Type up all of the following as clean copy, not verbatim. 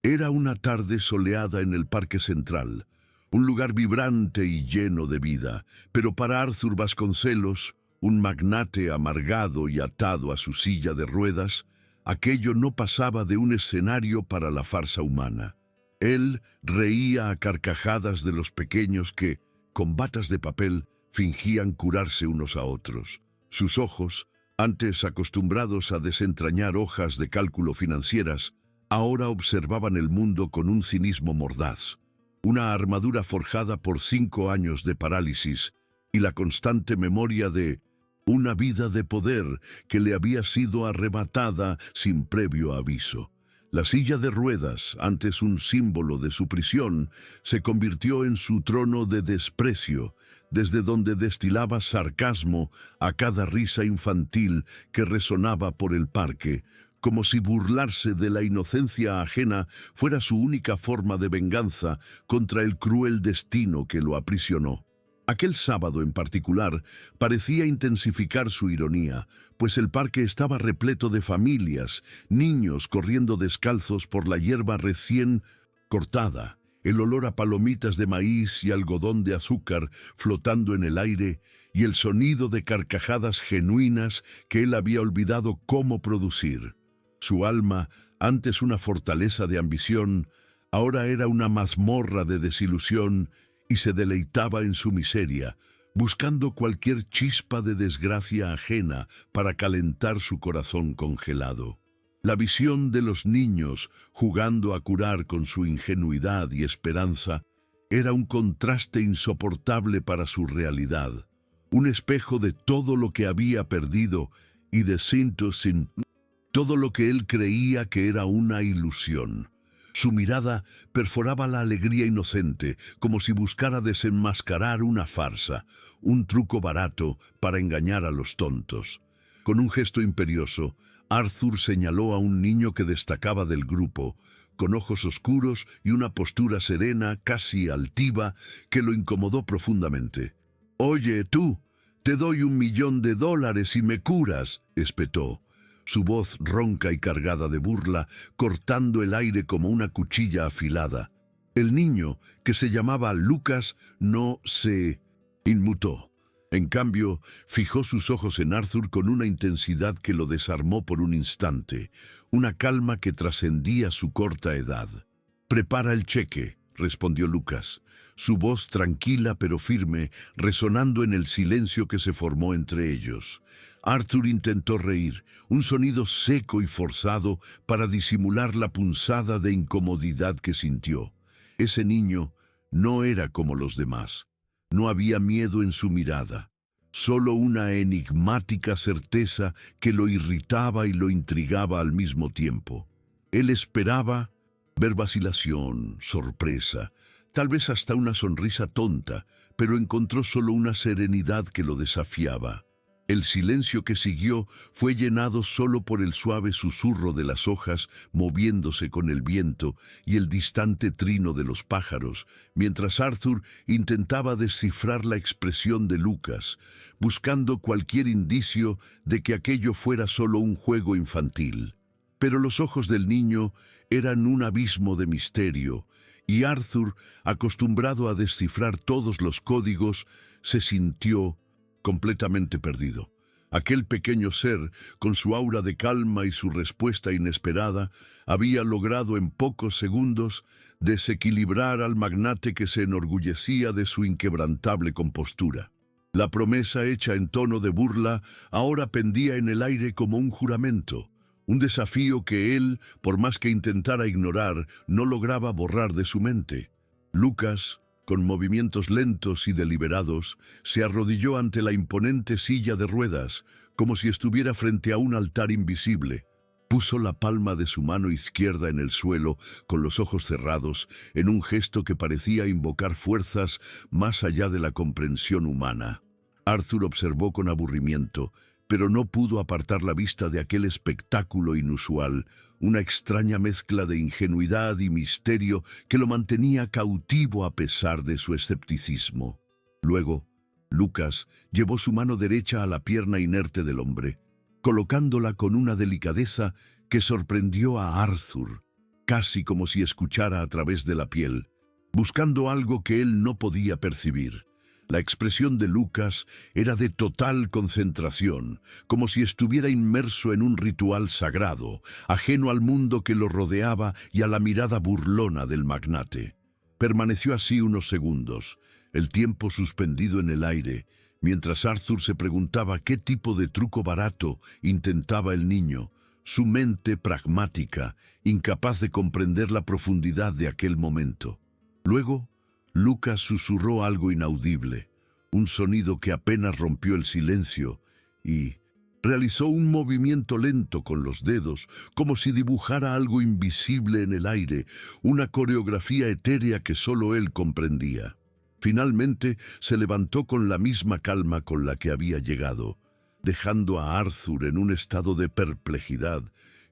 Era una tarde soleada en el Parque Central, un lugar vibrante y lleno de vida, pero para Arthur Vasconcelos, un magnate amargado y atado a su silla de ruedas, aquello no pasaba de un escenario para la farsa humana. Él reía a carcajadas de los pequeños que, con batas de papel, fingían curarse unos a otros. Sus ojos, antes acostumbrados a desentrañar hojas de cálculo financieras, ahora observaban el mundo con un cinismo mordaz. Una armadura forjada por 5 años de parálisis y la constante memoria de una vida de poder que le había sido arrebatada sin previo aviso. La silla de ruedas, antes un símbolo de su prisión, se convirtió en su trono de desprecio, desde donde destilaba sarcasmo a cada risa infantil que resonaba por el parque, como si burlarse de la inocencia ajena fuera su única forma de venganza contra el cruel destino que lo aprisionó. Aquel sábado en particular parecía intensificar su ironía, pues el parque estaba repleto de familias, niños corriendo descalzos por la hierba recién cortada, el olor a palomitas de maíz y algodón de azúcar flotando en el aire y el sonido de carcajadas genuinas que él había olvidado cómo producir. Su alma, antes una fortaleza de ambición, ahora era una mazmorra de desilusión y se deleitaba en su miseria, buscando cualquier chispa de desgracia ajena para calentar su corazón congelado. La visión de los niños jugando a curar con su ingenuidad y esperanza era un contraste insoportable para su realidad, un espejo de todo lo que había perdido y de sin todo lo que él creía que era una ilusión. Su mirada perforaba la alegría inocente, como si buscara desenmascarar una farsa, un truco barato para engañar a los tontos. Con un gesto imperioso, Arthur señaló a un niño que destacaba del grupo, con ojos oscuros y una postura serena, casi altiva, que lo incomodó profundamente. «Oye, tú, te doy $1.000.000 y me curas», espetó. Su voz ronca y cargada de burla, cortando el aire como una cuchilla afilada. El niño, que se llamaba Lucas, no se inmutó. En cambio, fijó sus ojos en Arthur con una intensidad que lo desarmó por un instante, una calma que trascendía su corta edad. «Prepara el cheque», respondió Lucas, su voz tranquila pero firme, resonando en el silencio que se formó entre ellos. Arthur intentó reír, un sonido seco y forzado para disimular la punzada de incomodidad que sintió. Ese niño no era como los demás. No había miedo en su mirada, solo una enigmática certeza que lo irritaba y lo intrigaba al mismo tiempo. Él esperaba ver vacilación, sorpresa, tal vez hasta una sonrisa tonta, pero encontró solo una serenidad que lo desafiaba. El silencio que siguió fue llenado solo por el suave susurro de las hojas moviéndose con el viento y el distante trino de los pájaros, mientras Arthur intentaba descifrar la expresión de Lucas, buscando cualquier indicio de que aquello fuera solo un juego infantil. Pero los ojos del niño eran un abismo de misterio, y Arthur, acostumbrado a descifrar todos los códigos, se sintió completamente perdido. Aquel pequeño ser, con su aura de calma y su respuesta inesperada, había logrado en pocos segundos desequilibrar al magnate que se enorgullecía de su inquebrantable compostura. La promesa hecha en tono de burla ahora pendía en el aire como un juramento, un desafío que él, por más que intentara ignorar, no lograba borrar de su mente. Lucas, con movimientos lentos y deliberados, se arrodilló ante la imponente silla de ruedas, como si estuviera frente a un altar invisible. Puso la palma de su mano izquierda en el suelo, con los ojos cerrados, en un gesto que parecía invocar fuerzas más allá de la comprensión humana. Arthur observó con aburrimiento, pero no pudo apartar la vista de aquel espectáculo inusual, una extraña mezcla de ingenuidad y misterio que lo mantenía cautivo a pesar de su escepticismo. Luego, Lucas llevó su mano derecha a la pierna inerte del hombre, colocándola con una delicadeza que sorprendió a Arthur. casi como si escuchara a través de la piel, buscando algo que él no podía percibir. La expresión de Lucas era de total concentración, como si estuviera inmerso en un ritual sagrado, ajeno al mundo que lo rodeaba y a la mirada burlona del magnate. Permaneció así unos segundos, el tiempo suspendido en el aire, mientras Arthur se preguntaba qué tipo de truco barato intentaba el niño, su mente pragmática, incapaz de comprender la profundidad de aquel momento. Luego, Lucas susurró algo inaudible, un sonido que apenas rompió el silencio, y realizó un movimiento lento con los dedos, como si dibujara algo invisible en el aire, una coreografía etérea que solo él comprendía. Finalmente se levantó con la misma calma con la que había llegado, dejando a Arthur en un estado de perplejidad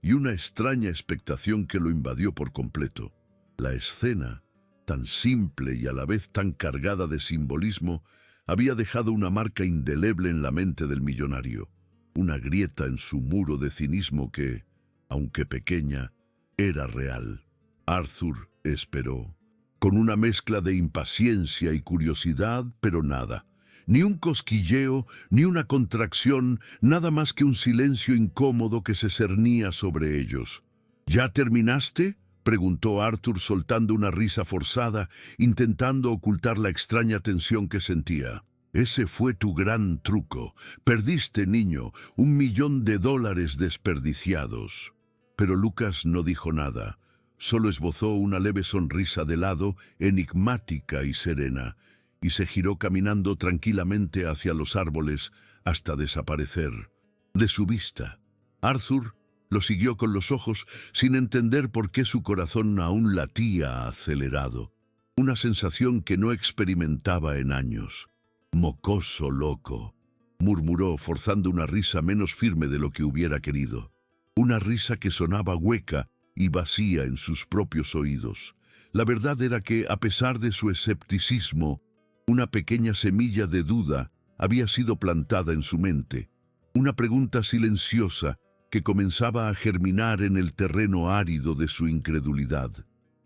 y una extraña expectación que lo invadió por completo. La escena, tan simple y a la vez tan cargada de simbolismo, había dejado una marca indeleble en la mente del millonario, una grieta en su muro de cinismo que, aunque pequeña, era real. Arthur esperó, con una mezcla de impaciencia y curiosidad, pero nada. Ni un cosquilleo, ni una contracción, nada más que un silencio incómodo que se cernía sobre ellos. ¿Ya terminaste?, preguntó Arthur soltando una risa forzada, intentando ocultar la extraña tensión que sentía. Ese fue tu gran truco. Perdiste, niño, $1.000.000 desperdiciados. Pero Lucas no dijo nada. Solo esbozó una leve sonrisa de lado, enigmática y serena, y se giró caminando tranquilamente hacia los árboles hasta desaparecer de su vista. Arthur lo siguió con los ojos sin entender por qué su corazón aún latía acelerado, una sensación que no experimentaba en años. «Mocoso loco», murmuró forzando una risa menos firme de lo que hubiera querido, una risa que sonaba hueca y vacía en sus propios oídos. La verdad era que, a pesar de su escepticismo, una pequeña semilla de duda había sido plantada en su mente, una pregunta silenciosa que comenzaba a germinar en el terreno árido de su incredulidad.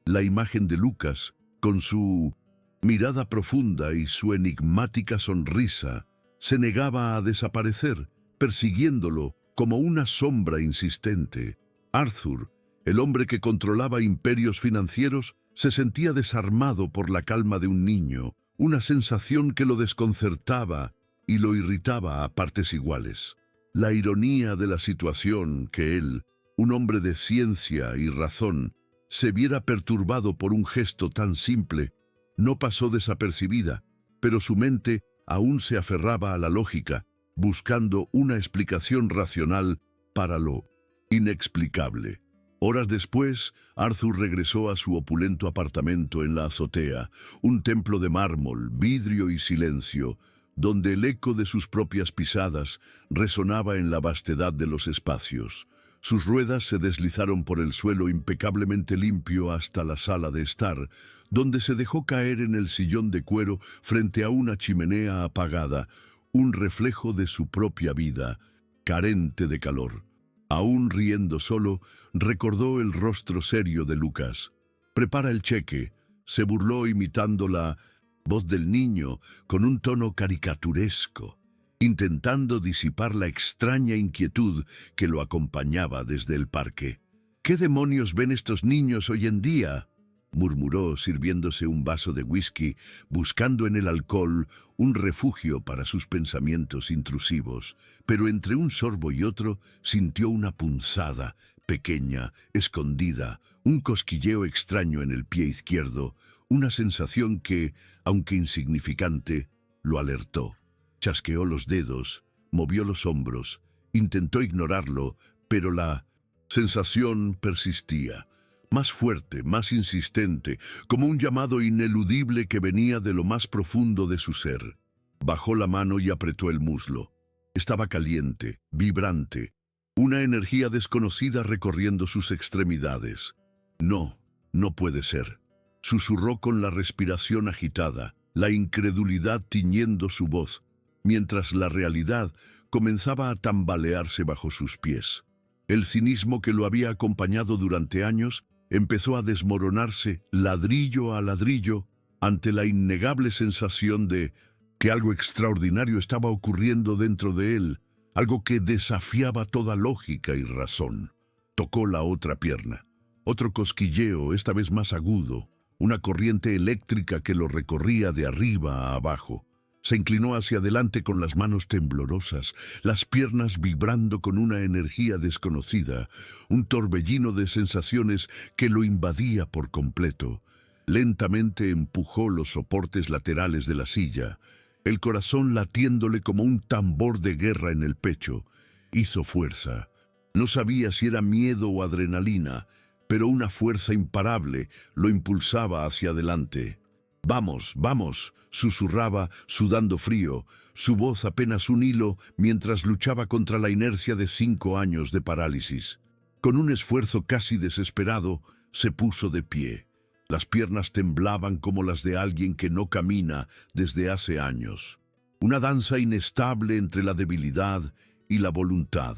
La imagen de Lucas, con su mirada profunda y su enigmática sonrisa, se negaba a desaparecer, persiguiéndolo como una sombra insistente. Arthur, el hombre que controlaba imperios financieros, se sentía desarmado por la calma de un niño, una sensación que lo desconcertaba y lo irritaba a partes iguales. La ironía de la situación que él, un hombre de ciencia y razón, se viera perturbado por un gesto tan simple, no pasó desapercibida, pero su mente aún se aferraba a la lógica, buscando una explicación racional para lo inexplicable. Horas después, Arthur regresó a su opulento apartamento en la azotea, un templo de mármol, vidrio y silencio, donde el eco de sus propias pisadas resonaba en la vastedad de los espacios. Sus ruedas se deslizaron por el suelo impecablemente limpio hasta la sala de estar, donde se dejó caer en el sillón de cuero frente a una chimenea apagada, un reflejo de su propia vida, carente de calor. Aún riendo solo, recordó el rostro serio de Lucas. «Prepara el cheque», se burló imitando la voz del niño con un tono caricaturesco, intentando disipar la extraña inquietud que lo acompañaba desde el parque. «¿Qué demonios ven estos niños hoy en día?», murmuró sirviéndose un vaso de whisky, buscando en el alcohol un refugio para sus pensamientos intrusivos, pero entre un sorbo y otro sintió una punzada, pequeña, escondida, un cosquilleo extraño en el pie izquierdo, una sensación que, aunque insignificante, lo alertó. Chasqueó los dedos, movió los hombros, intentó ignorarlo, pero la sensación persistía. Más fuerte, más insistente, como un llamado ineludible que venía de lo más profundo de su ser. Bajó la mano y apretó el muslo. Estaba caliente, vibrante, una energía desconocida recorriendo sus extremidades. «No, no puede ser», susurró con la respiración agitada, la incredulidad tiñendo su voz, mientras la realidad comenzaba a tambalearse bajo sus pies. El cinismo que lo había acompañado durante años empezó a desmoronarse ladrillo a ladrillo ante la innegable sensación de que algo extraordinario estaba ocurriendo dentro de él, algo que desafiaba toda lógica y razón. Tocó la otra pierna. Otro cosquilleo, esta vez más agudo, una corriente eléctrica que lo recorría de arriba a abajo. Se inclinó hacia adelante con las manos temblorosas, las piernas vibrando con una energía desconocida, un torbellino de sensaciones que lo invadía por completo. Lentamente empujó los soportes laterales de la silla, el corazón latiéndole como un tambor de guerra en el pecho. Hizo fuerza. No sabía si era miedo o adrenalina, pero una fuerza imparable lo impulsaba hacia adelante. «Vamos, vamos», susurraba, sudando frío, su voz apenas un hilo mientras luchaba contra la inercia de 5 años de parálisis. Con un esfuerzo casi desesperado, se puso de pie. Las piernas temblaban como las de alguien que no camina desde hace años. Una danza inestable entre la debilidad y la voluntad.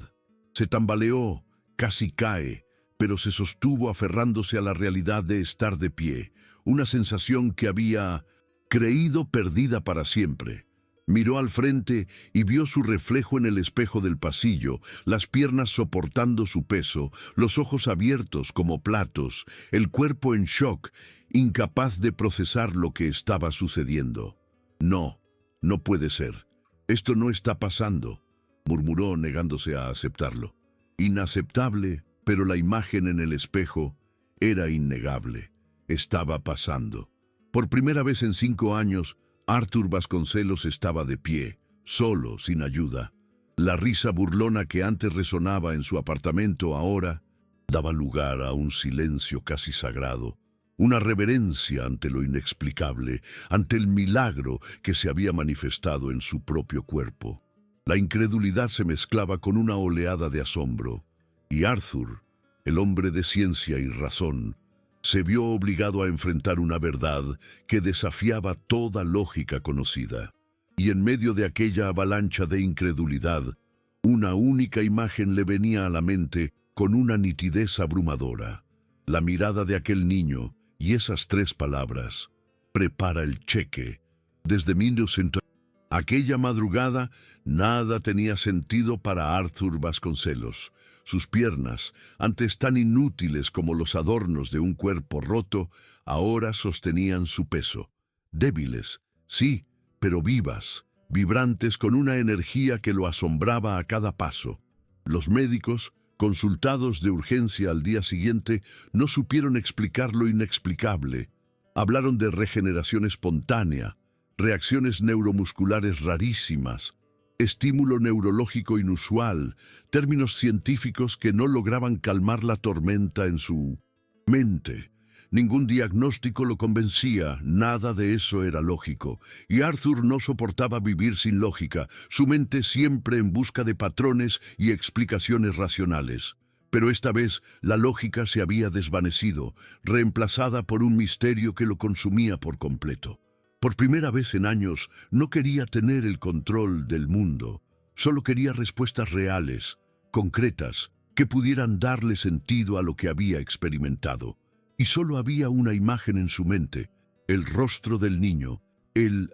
Se tambaleó, casi cae, pero se sostuvo aferrándose a la realidad de estar de pie, una sensación que había creído perdida para siempre. Miró al frente y vio su reflejo en el espejo del pasillo, las piernas soportando su peso, los ojos abiertos como platos, el cuerpo en shock, incapaz de procesar lo que estaba sucediendo. «No, no puede ser. Esto no está pasando», murmuró negándose a aceptarlo. Inaceptable, pero la imagen en el espejo era innegable. Estaba pasando. Por primera vez en 5 años, Arthur Vasconcelos estaba de pie, solo, sin ayuda. La risa burlona que antes resonaba en su apartamento ahora daba lugar a un silencio casi sagrado, una reverencia ante lo inexplicable, ante el milagro que se había manifestado en su propio cuerpo. La incredulidad se mezclaba con una oleada de asombro, y Arthur, el hombre de ciencia y razón, se vio obligado a enfrentar una verdad que desafiaba toda lógica conocida. Y en medio de aquella avalancha de incredulidad, una única imagen le venía a la mente con una nitidez abrumadora. La mirada de aquel niño y esas 3 palabras: «Prepara el cheque». Desde 1900, aquella madrugada, nada tenía sentido para Arthur Vasconcelos. Sus piernas, antes tan inútiles como los adornos de un cuerpo roto, ahora sostenían su peso. Débiles, sí, pero vivas, vibrantes con una energía que lo asombraba a cada paso. Los médicos, consultados de urgencia al día siguiente, no supieron explicar lo inexplicable. Hablaron de regeneración espontánea, reacciones neuromusculares rarísimas, estímulo neurológico inusual, términos científicos que no lograban calmar la tormenta en su mente. Ningún diagnóstico lo convencía, nada de eso era lógico, y Arthur no soportaba vivir sin lógica, su mente siempre en busca de patrones y explicaciones racionales. Pero esta vez la lógica se había desvanecido, reemplazada por un misterio que lo consumía por completo. Por primera vez en años, no quería tener el control del mundo. Solo quería respuestas reales, concretas, que pudieran darle sentido a lo que había experimentado. Y solo había una imagen en su mente: el rostro del niño, el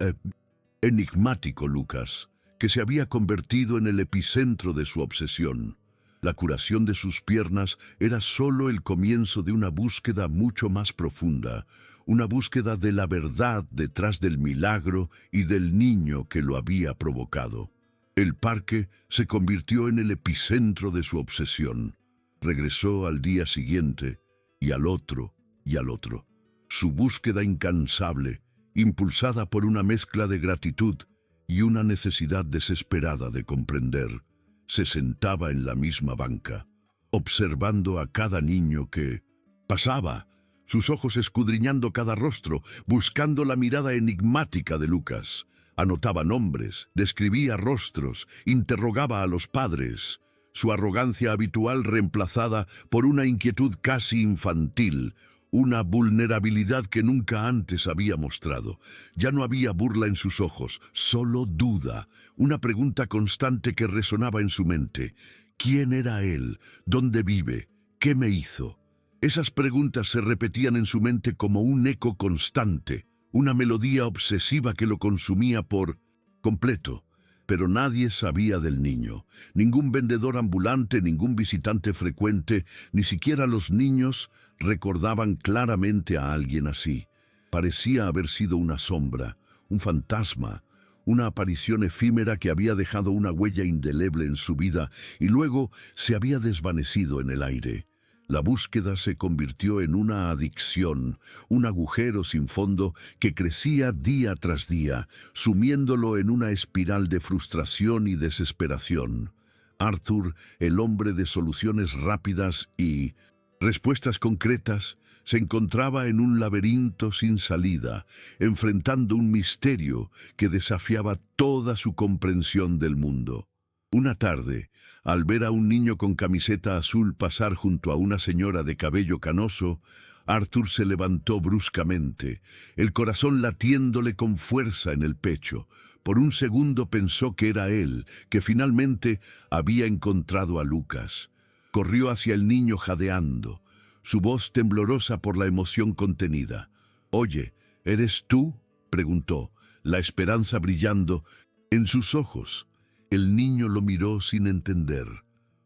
enigmático Lucas, que se había convertido en el epicentro de su obsesión. La curación de sus piernas era solo el comienzo de una búsqueda mucho más profunda, una búsqueda de la verdad detrás del milagro y del niño que lo había provocado. El parque se convirtió en el epicentro de su obsesión. Regresó al día siguiente, y al otro, y al otro. Su búsqueda incansable, impulsada por una mezcla de gratitud y una necesidad desesperada de comprender, se sentaba en la misma banca, observando a cada niño que pasaba, sus ojos escudriñando cada rostro, buscando la mirada enigmática de Lucas. Anotaba nombres, describía rostros, interrogaba a los padres, su arrogancia habitual reemplazada por una inquietud casi infantil, una vulnerabilidad que nunca antes había mostrado. Ya no había burla en sus ojos, solo duda, una pregunta constante que resonaba en su mente. ¿Quién era él? ¿Dónde vive? ¿Qué me hizo? Esas preguntas se repetían en su mente como un eco constante, una melodía obsesiva que lo consumía por completo. Pero nadie sabía del niño. Ningún vendedor ambulante, ningún visitante frecuente, ni siquiera los niños recordaban claramente a alguien así. Parecía haber sido una sombra, un fantasma, una aparición efímera que había dejado una huella indeleble en su vida y luego se había desvanecido en el aire. La búsqueda se convirtió en una adicción, un agujero sin fondo que crecía día tras día, sumiéndolo en una espiral de frustración y desesperación. Arthur, el hombre de soluciones rápidas y respuestas concretas, se encontraba en un laberinto sin salida, enfrentando un misterio que desafiaba toda su comprensión del mundo. Una tarde, al ver a un niño con camiseta azul pasar junto a una señora de cabello canoso, Arthur se levantó bruscamente, el corazón latiéndole con fuerza en el pecho. Por un segundo pensó que era él, que finalmente había encontrado a Lucas. Corrió hacia el niño jadeando, su voz temblorosa por la emoción contenida. «Oye, ¿eres tú?», preguntó, la esperanza brillando en sus ojos. El niño lo miró sin entender,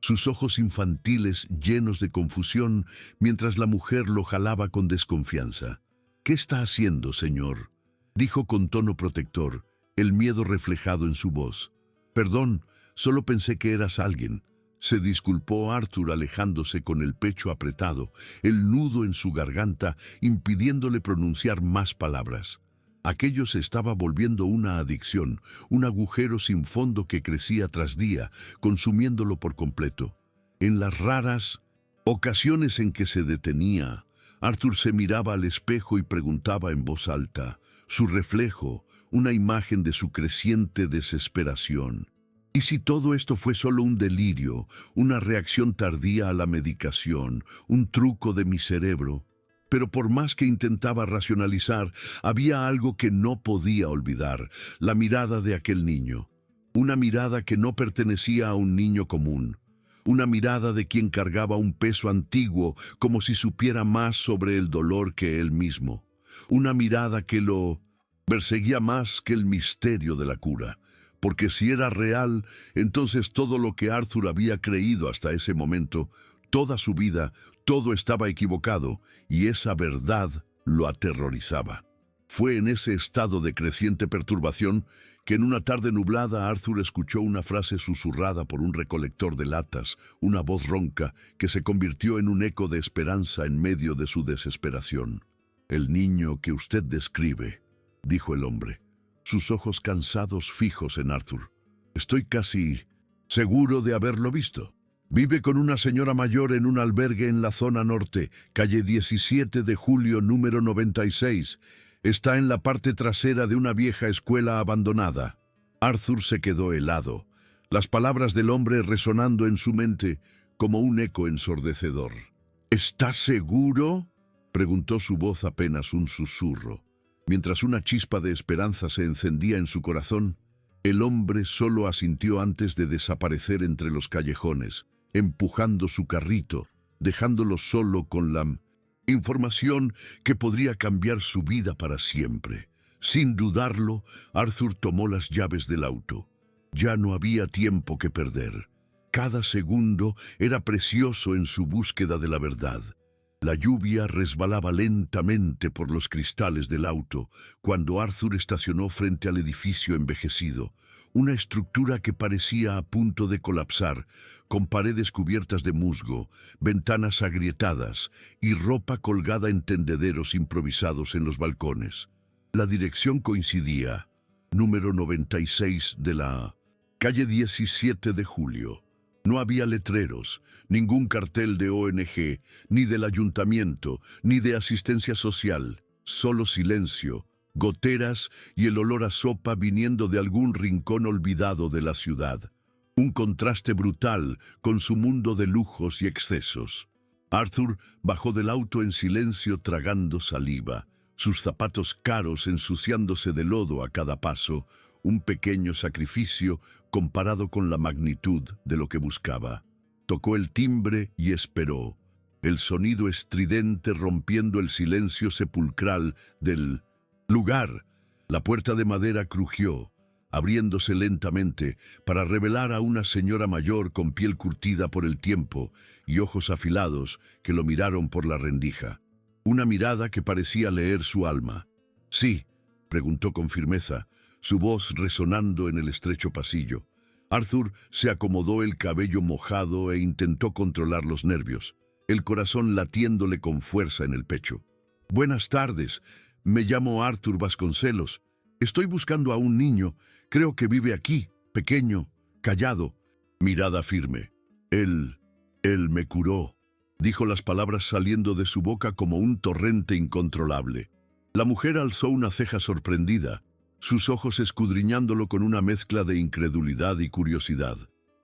sus ojos infantiles llenos de confusión, mientras la mujer lo jalaba con desconfianza. «¿Qué está haciendo, señor?», dijo con tono protector, el miedo reflejado en su voz. «Perdón, solo pensé que eras alguien», se disculpó Arthur, alejándose con el pecho apretado, el nudo en su garganta impidiéndole pronunciar más palabras. Aquello se estaba volviendo una adicción, un agujero sin fondo que crecía tras día, consumiéndolo por completo. En las raras ocasiones en que se detenía, Arthur se miraba al espejo y preguntaba en voz alta, su reflejo, una imagen de su creciente desesperación. ¿Y si todo esto fue solo un delirio, una reacción tardía a la medicación, un truco de mi cerebro? Pero por más que intentaba racionalizar, había algo que no podía olvidar, la mirada de aquel niño. Una mirada que no pertenecía a un niño común. Una mirada de quien cargaba un peso antiguo como si supiera más sobre el dolor que él mismo. Una mirada que lo perseguía más que el misterio de la cura. Porque si era real, entonces todo lo que Arthur había creído hasta ese momento, toda su vida, todo estaba equivocado, y esa verdad lo aterrorizaba. Fue en ese estado de creciente perturbación que en una tarde nublada Arthur escuchó una frase susurrada por un recolector de latas, una voz ronca que se convirtió en un eco de esperanza en medio de su desesperación. «El niño que usted describe», dijo el hombre, sus ojos cansados fijos en Arthur. «Estoy casi seguro de haberlo visto. Vive con una señora mayor en un albergue en la zona norte, calle 17 de Julio, número 96. Está en la parte trasera de una vieja escuela abandonada». Arthur se quedó helado, las palabras del hombre resonando en su mente como un eco ensordecedor. «¿Estás seguro?», preguntó su voz apenas un susurro. Mientras una chispa de esperanza se encendía en su corazón, el hombre solo asintió antes de desaparecer entre los callejones, empujando su carrito, dejándolo solo con la información que podría cambiar su vida para siempre. Sin dudarlo, Arthur tomó las llaves del auto. Ya no había tiempo que perder. Cada segundo era precioso en su búsqueda de la verdad. La lluvia resbalaba lentamente por los cristales del auto cuando Arthur estacionó frente al edificio envejecido, una estructura que parecía a punto de colapsar, con paredes cubiertas de musgo, ventanas agrietadas y ropa colgada en tendederos improvisados en los balcones. La dirección coincidía, número 96 de la calle 17 de Julio. No había letreros, ningún cartel de ONG, ni del ayuntamiento, ni de asistencia social. Solo silencio, goteras y el olor a sopa viniendo de algún rincón olvidado de la ciudad. Un contraste brutal con su mundo de lujos y excesos. Arthur bajó del auto en silencio tragando saliva, sus zapatos caros ensuciándose de lodo a cada paso, un pequeño sacrificio comparado con la magnitud de lo que buscaba. Tocó el timbre y esperó. el sonido estridente rompiendo el silencio sepulcral del lugar. La puerta de madera crujió, abriéndose lentamente para revelar a una señora mayor con piel curtida por el tiempo y ojos afilados que lo miraron por la rendija. Una mirada que parecía leer su alma. «¿Sí?», preguntó con firmeza, su voz resonando en el estrecho pasillo. Arthur se acomodó el cabello mojado e intentó controlar los nervios, el corazón latiéndole con fuerza en el pecho. «Buenas tardes, me llamo Arthur Vasconcelos. Estoy buscando a un niño, creo que vive aquí, pequeño, callado». Mirada firme. Él me curó», dijo las palabras saliendo de su boca como un torrente incontrolable. La mujer alzó una ceja sorprendida, sus ojos escudriñándolo con una mezcla de incredulidad y curiosidad.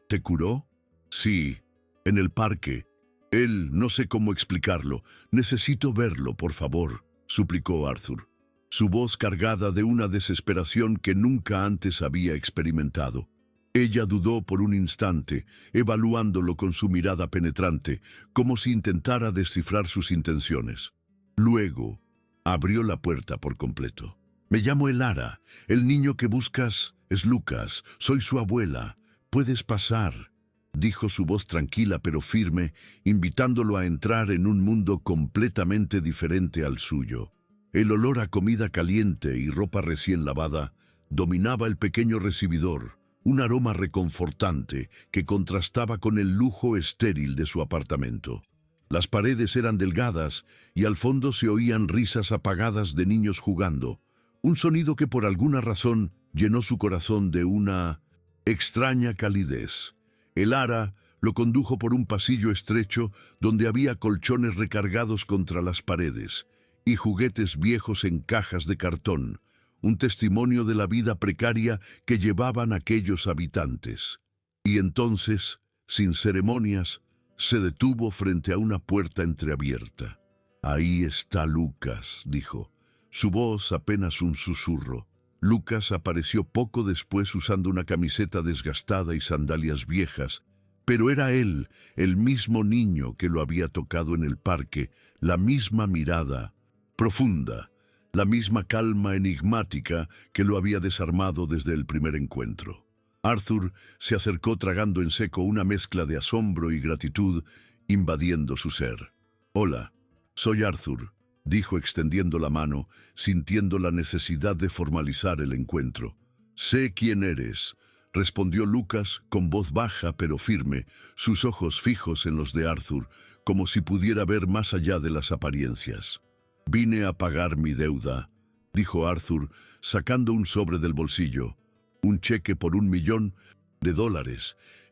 «¿Te curó?» «Sí, en el parque. Él, no sé cómo explicarlo. Necesito verlo, por favor», suplicó Arthur, su voz cargada de una desesperación que nunca antes había experimentado. Ella dudó por un instante, evaluándolo con su mirada penetrante, como si intentara descifrar sus intenciones. Luego, abrió la puerta por completo. «Me llamo Elara. El niño que buscas es Lucas. Soy su abuela. Puedes pasar», dijo su voz tranquila pero firme, invitándolo a entrar en un mundo completamente diferente al suyo. El olor a comida caliente y ropa recién lavada dominaba el pequeño recibidor, un aroma reconfortante que contrastaba con el lujo estéril de su apartamento. Las paredes eran delgadas y al fondo se oían risas apagadas de niños jugando, un sonido que por alguna razón llenó su corazón de una extraña calidez. Elara lo condujo por un pasillo estrecho donde había colchones recargados contra las paredes y juguetes viejos en cajas de cartón, un testimonio de la vida precaria que llevaban aquellos habitantes. Y entonces, sin ceremonias, se detuvo frente a una puerta entreabierta. «Ahí está Lucas», dijo, su voz apenas un susurro. Lucas apareció poco después usando una camiseta desgastada y sandalias viejas, pero era él, el mismo niño que lo había tocado en el parque, la misma mirada profunda, la misma calma enigmática que lo había desarmado desde el primer encuentro. Arthur se acercó tragando en seco una mezcla de asombro y gratitud invadiendo su ser. «Hola, soy Arthur», dijo extendiendo la mano, sintiendo la necesidad de formalizar el encuentro. «Sé quién eres», respondió Lucas con voz baja pero firme, sus ojos fijos en los de Arthur, como si pudiera ver más allá de las apariencias. «Vine a pagar mi deuda», dijo Arthur, sacando un sobre del bolsillo. Un cheque por $1 millón,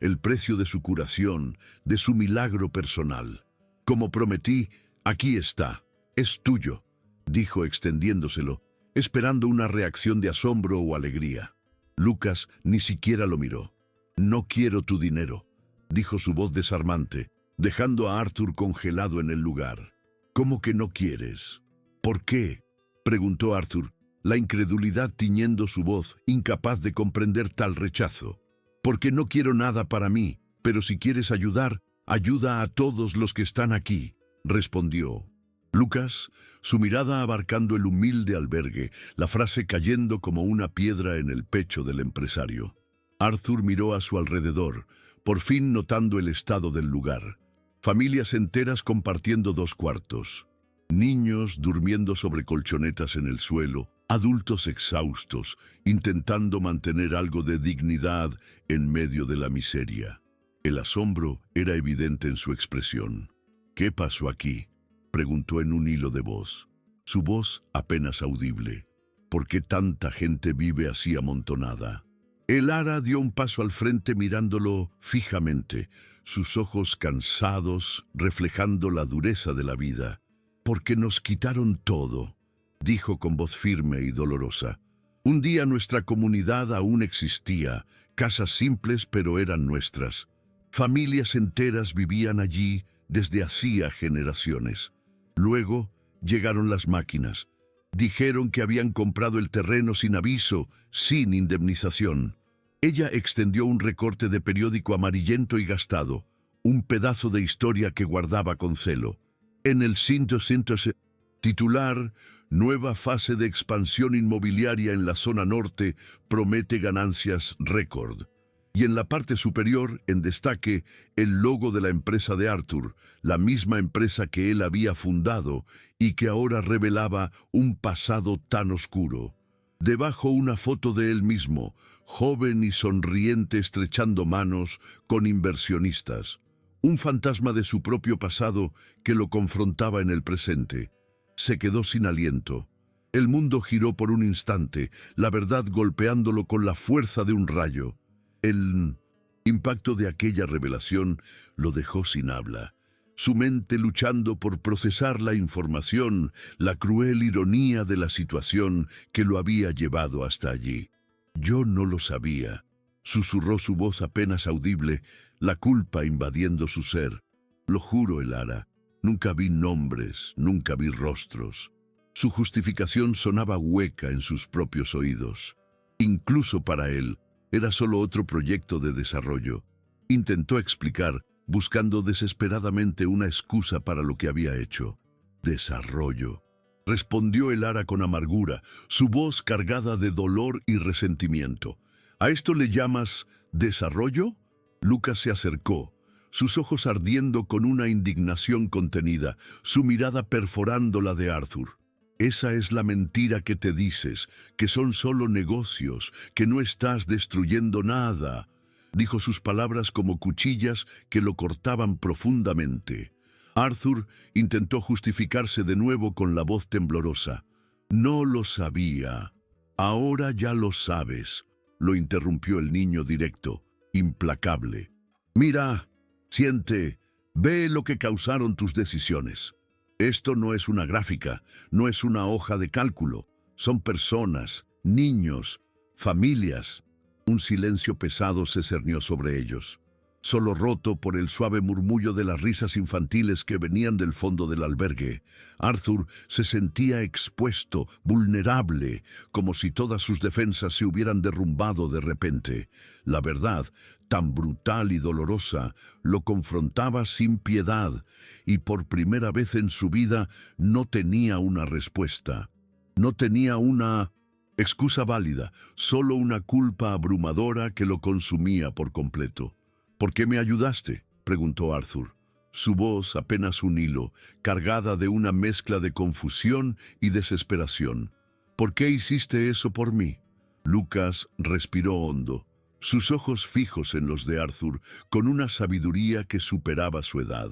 el precio de su curación, de su milagro personal. «Como prometí, aquí está. Es tuyo», dijo extendiéndoselo, esperando una reacción de asombro o alegría. Lucas ni siquiera lo miró. «No quiero tu dinero», dijo su voz desarmante, dejando a Arthur congelado en el lugar. «¿Cómo que no quieres?» «¿Por qué?», preguntó Arthur, la incredulidad tiñendo su voz, incapaz de comprender tal rechazo. «Porque no quiero nada para mí, pero si quieres ayudar, ayuda a todos los que están aquí», respondió. Lucas, su mirada abarcando el humilde albergue, la frase cayendo como una piedra en el pecho del empresario. Arthur miró a su alrededor, por fin notando el estado del lugar. Familias enteras compartiendo 2 cuartos. Niños durmiendo sobre colchonetas en el suelo, adultos exhaustos, intentando mantener algo de dignidad en medio de la miseria. El asombro era evidente en su expresión. «¿Qué pasó aquí?», preguntó en un hilo de voz. Su voz apenas audible. «¿Por qué tanta gente vive así amontonada?». Elara dio un paso al frente mirándolo fijamente, sus ojos cansados reflejando la dureza de la vida. «Porque nos quitaron todo», dijo con voz firme y dolorosa. «Un día nuestra comunidad aún existía, casas simples pero eran nuestras. Familias enteras vivían allí desde hacía generaciones. Luego llegaron las máquinas. Dijeron que habían comprado el terreno sin aviso, sin indemnización». Ella extendió un recorte de periódico amarillento y gastado, un pedazo de historia que guardaba con celo. En el síntese titular, nueva fase de expansión inmobiliaria en la zona norte promete ganancias récord. Y en la parte superior, en destaque, el logo de la empresa de Arthur, la misma empresa que él había fundado y que ahora revelaba un pasado tan oscuro. Debajo una foto de él mismo, joven y sonriente estrechando manos con inversionistas. Un fantasma de su propio pasado que lo confrontaba en el presente. Se quedó sin aliento. El mundo giró por un instante, la verdad golpeándolo con la fuerza de un rayo. El impacto de aquella revelación lo dejó sin habla. Su mente luchando por procesar la información, la cruel ironía de la situación que lo había llevado hasta allí. Yo no lo sabía, susurró su voz apenas audible, la culpa invadiendo su ser. Lo juro, Elara, nunca vi nombres, nunca vi rostros. Su justificación sonaba hueca en sus propios oídos. Incluso para él, era solo otro proyecto de desarrollo. Intentó explicar, buscando desesperadamente una excusa para lo que había hecho. Desarrollo, respondió Elara con amargura, su voz cargada de dolor y resentimiento. ¿A esto le llamas desarrollo? Lucas se acercó, sus ojos ardiendo con una indignación contenida, su mirada perforando la de Arthur. Esa es la mentira que te dices, que son solo negocios, que no estás destruyendo nada. Dijo sus palabras como cuchillas que lo cortaban profundamente. Arthur intentó justificarse de nuevo con la voz temblorosa. No lo sabía. Ahora ya lo sabes, lo interrumpió el niño directo, implacable. Mira, siente, ve lo que causaron tus decisiones. Esto no es una gráfica, no es una hoja de cálculo. Son personas, niños, familias. Un silencio pesado se cernió sobre ellos, solo roto por el suave murmullo de las risas infantiles que venían del fondo del albergue. Arthur se sentía expuesto, vulnerable, como si todas sus defensas se hubieran derrumbado de repente. La verdad, tan brutal y dolorosa, lo confrontaba sin piedad, y por primera vez en su vida no tenía una respuesta. No tenía una excusa válida, solo una culpa abrumadora que lo consumía por completo. ¿Por qué me ayudaste?, preguntó Arthur. Su voz apenas un hilo, cargada de una mezcla de confusión y desesperación. ¿Por qué hiciste eso por mí? Lucas respiró hondo, sus ojos fijos en los de Arthur, con una sabiduría que superaba su edad.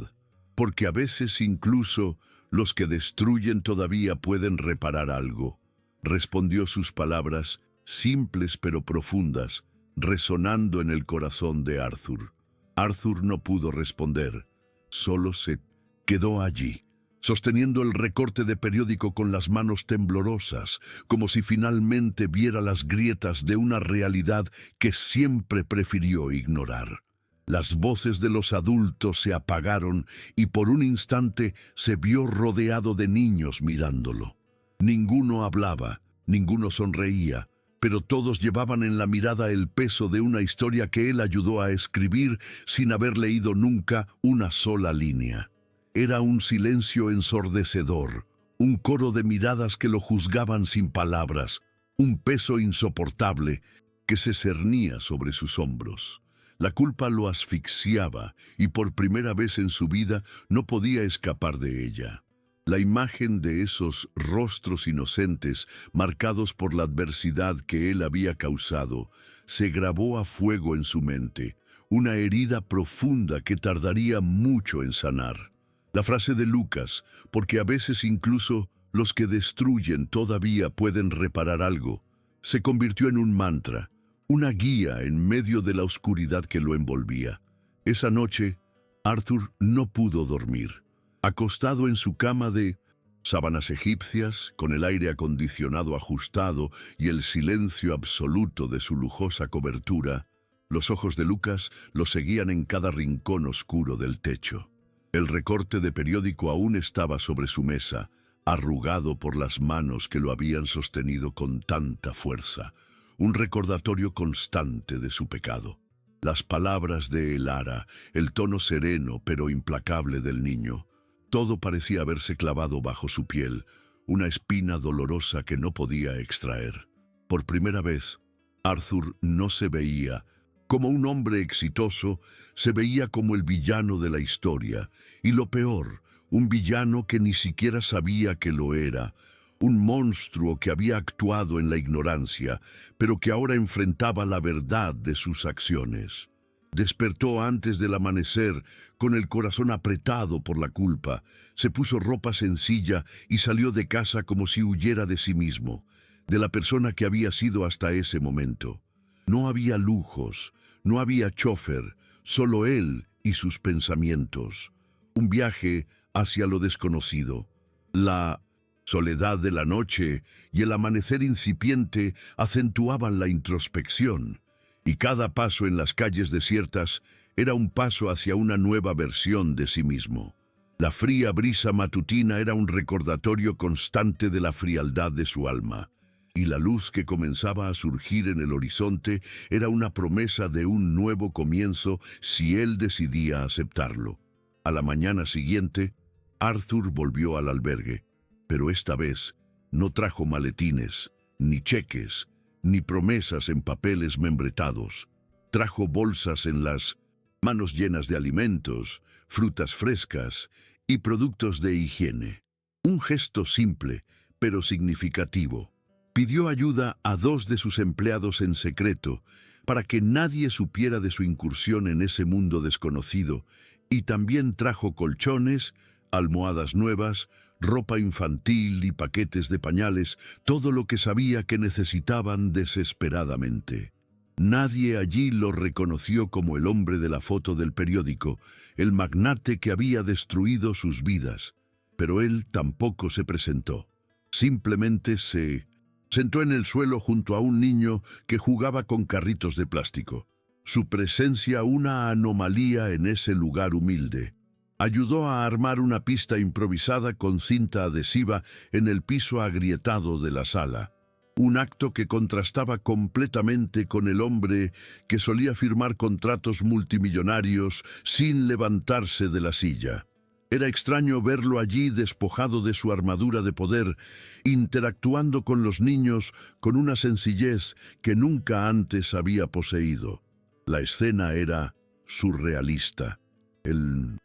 Porque a veces incluso los que destruyen todavía pueden reparar algo. Respondió sus palabras, simples pero profundas, resonando en el corazón de Arthur. Arthur no pudo responder, solo se quedó allí, sosteniendo el recorte de periódico con las manos temblorosas, como si finalmente viera las grietas de una realidad que siempre prefirió ignorar. Las voces de los adultos se apagaron y por un instante se vio rodeado de niños mirándolo. Ninguno hablaba, ninguno sonreía, pero todos llevaban en la mirada el peso de una historia que él ayudó a escribir sin haber leído nunca una sola línea. Era un silencio ensordecedor, un coro de miradas que lo juzgaban sin palabras, un peso insoportable que se cernía sobre sus hombros. La culpa lo asfixiaba y por primera vez en su vida no podía escapar de ella. La imagen de esos rostros inocentes, marcados por la adversidad que él había causado, se grabó a fuego en su mente, una herida profunda que tardaría mucho en sanar. La frase de Lucas, porque a veces incluso los que destruyen todavía pueden reparar algo, se convirtió en un mantra, una guía en medio de la oscuridad que lo envolvía. Esa noche, Arthur no pudo dormir. Acostado en su cama de sábanas egipcias, con el aire acondicionado ajustado y el silencio absoluto de su lujosa cobertura, los ojos de Lucas lo seguían en cada rincón oscuro del techo. El recorte de periódico aún estaba sobre su mesa, arrugado por las manos que lo habían sostenido con tanta fuerza, un recordatorio constante de su pecado. Las palabras de Elara, el tono sereno pero implacable del niño, todo parecía haberse clavado bajo su piel, una espina dolorosa que no podía extraer. Por primera vez, Arthur no se veía como un hombre exitoso, se veía como el villano de la historia, y lo peor, un villano que ni siquiera sabía que lo era, un monstruo que había actuado en la ignorancia, pero que ahora enfrentaba la verdad de sus acciones. Despertó antes del amanecer, con el corazón apretado por la culpa, se puso ropa sencilla y salió de casa como si huyera de sí mismo, de la persona que había sido hasta ese momento. No había lujos, no había chofer, solo él y sus pensamientos. Un viaje hacia lo desconocido. La soledad de la noche y el amanecer incipiente acentuaban la introspección, y cada paso en las calles desiertas era un paso hacia una nueva versión de sí mismo. La fría brisa matutina era un recordatorio constante de la frialdad de su alma, y la luz que comenzaba a surgir en el horizonte era una promesa de un nuevo comienzo si él decidía aceptarlo. A la mañana siguiente, Arthur volvió al albergue, pero esta vez no trajo maletines, ni cheques, ni promesas en papeles membretados. Trajo bolsas en las manos llenas de alimentos, frutas frescas y productos de higiene. Un gesto simple, pero significativo. Pidió ayuda a 2 de sus empleados en secreto para que nadie supiera de su incursión en ese mundo desconocido, y también trajo colchones, almohadas nuevas, ropa infantil y paquetes de pañales, todo lo que sabía que necesitaban desesperadamente. Nadie allí lo reconoció como el hombre de la foto del periódico, el magnate que había destruido sus vidas, pero él tampoco se presentó. Simplemente se sentó en el suelo junto a un niño que jugaba con carritos de plástico. Su presencia una anomalía en ese lugar humilde. Ayudó a armar una pista improvisada con cinta adhesiva en el piso agrietado de la sala. Un acto que contrastaba completamente con el hombre que solía firmar contratos multimillonarios sin levantarse de la silla. Era extraño verlo allí despojado de su armadura de poder, interactuando con los niños con una sencillez que nunca antes había poseído. La escena era surrealista. El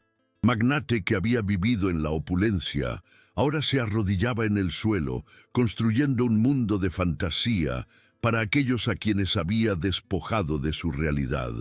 magnate que había vivido en la opulencia ahora se arrodillaba en el suelo, construyendo un mundo de fantasía para aquellos a quienes había despojado de su realidad.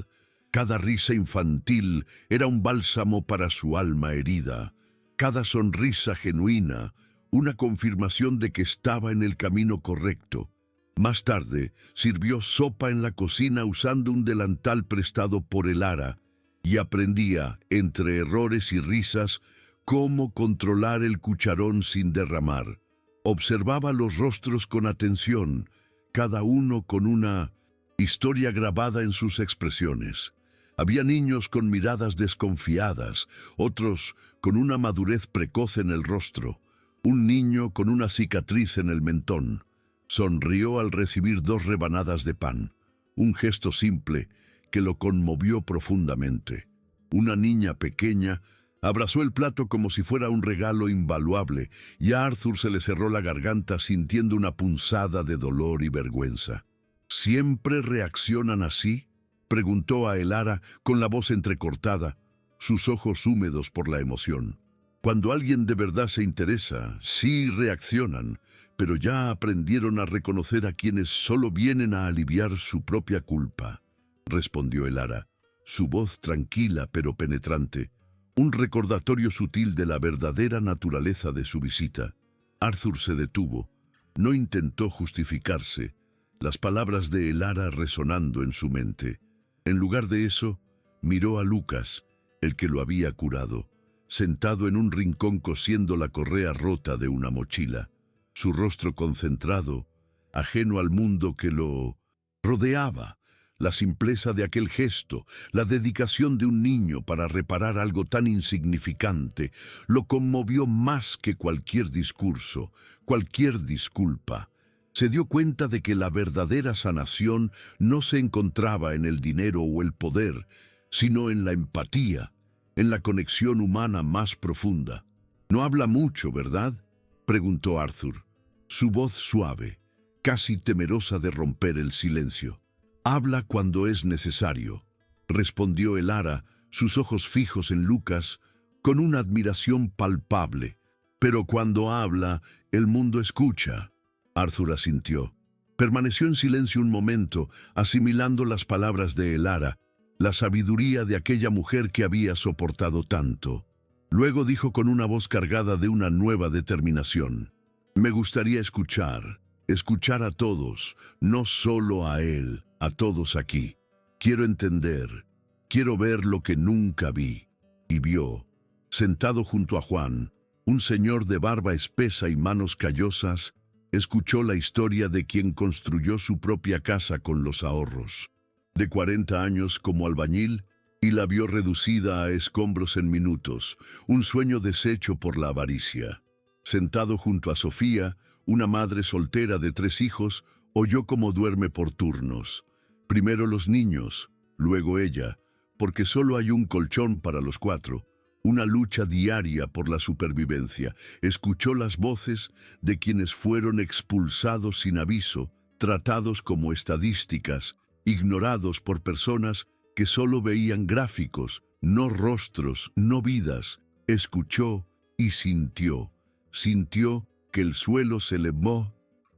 Cada risa infantil era un bálsamo para su alma herida. Cada sonrisa genuina, una confirmación de que estaba en el camino correcto. Más tarde, sirvió sopa en la cocina usando un delantal prestado por Elara y aprendía, entre errores y risas, cómo controlar el cucharón sin derramar. Observaba los rostros con atención, cada uno con una historia grabada en sus expresiones. Había niños con miradas desconfiadas, otros con una madurez precoz en el rostro, un niño con una cicatriz en el mentón. Sonrió al recibir 2 rebanadas de pan, un gesto simple que lo conmovió profundamente. Una niña pequeña abrazó el plato como si fuera un regalo invaluable, y a Arthur se le cerró la garganta sintiendo una punzada de dolor y vergüenza. ¿Siempre reaccionan así?, preguntó a Elara con la voz entrecortada, sus ojos húmedos por la emoción. Cuando alguien de verdad se interesa, sí reaccionan, pero ya aprendieron a reconocer a quienes solo vienen a aliviar su propia culpa, respondió Elara, su voz tranquila pero penetrante, un recordatorio sutil de la verdadera naturaleza de su visita. Arthur se detuvo, no intentó justificarse, las palabras de Elara resonando en su mente. En lugar de eso, miró a Lucas, el que lo había curado, sentado en un rincón cosiendo la correa rota de una mochila, su rostro concentrado, ajeno al mundo que lo rodeaba. La simpleza de aquel gesto, la dedicación de un niño para reparar algo tan insignificante, lo conmovió más que cualquier discurso, cualquier disculpa. Se dio cuenta de que la verdadera sanación no se encontraba en el dinero o el poder, sino en la empatía, en la conexión humana más profunda. «No habla mucho, ¿verdad?», preguntó Arthur, su voz suave, casi temerosa de romper el silencio. «Habla cuando es necesario», respondió Elara, sus ojos fijos en Lucas, con una admiración palpable. «Pero cuando habla, el mundo escucha». Arthur asintió. Permaneció en silencio un momento, asimilando las palabras de Elara, la sabiduría de aquella mujer que había soportado tanto. Luego dijo con una voz cargada de una nueva determinación: «Me gustaría escuchar a todos, no solo a él, a todos aquí. Quiero entender, quiero ver lo que nunca vi». Y vio, sentado junto a Juan, un señor de barba espesa y manos callosas. Escuchó la historia de quien construyó su propia casa con los ahorros de 40 años como albañil y la vio reducida a escombros en minutos, un sueño deshecho por la avaricia. Sentado junto a Sofía, una madre soltera de 3 hijos, oyó cómo duerme por turnos. Primero los niños, luego ella, porque solo hay un colchón para los 4. Una lucha diaria por la supervivencia. Escuchó las voces de quienes fueron expulsados sin aviso, tratados como estadísticas, ignorados por personas que solo veían gráficos, no rostros, no vidas. Escuchó y sintió. Sintió que el suelo se le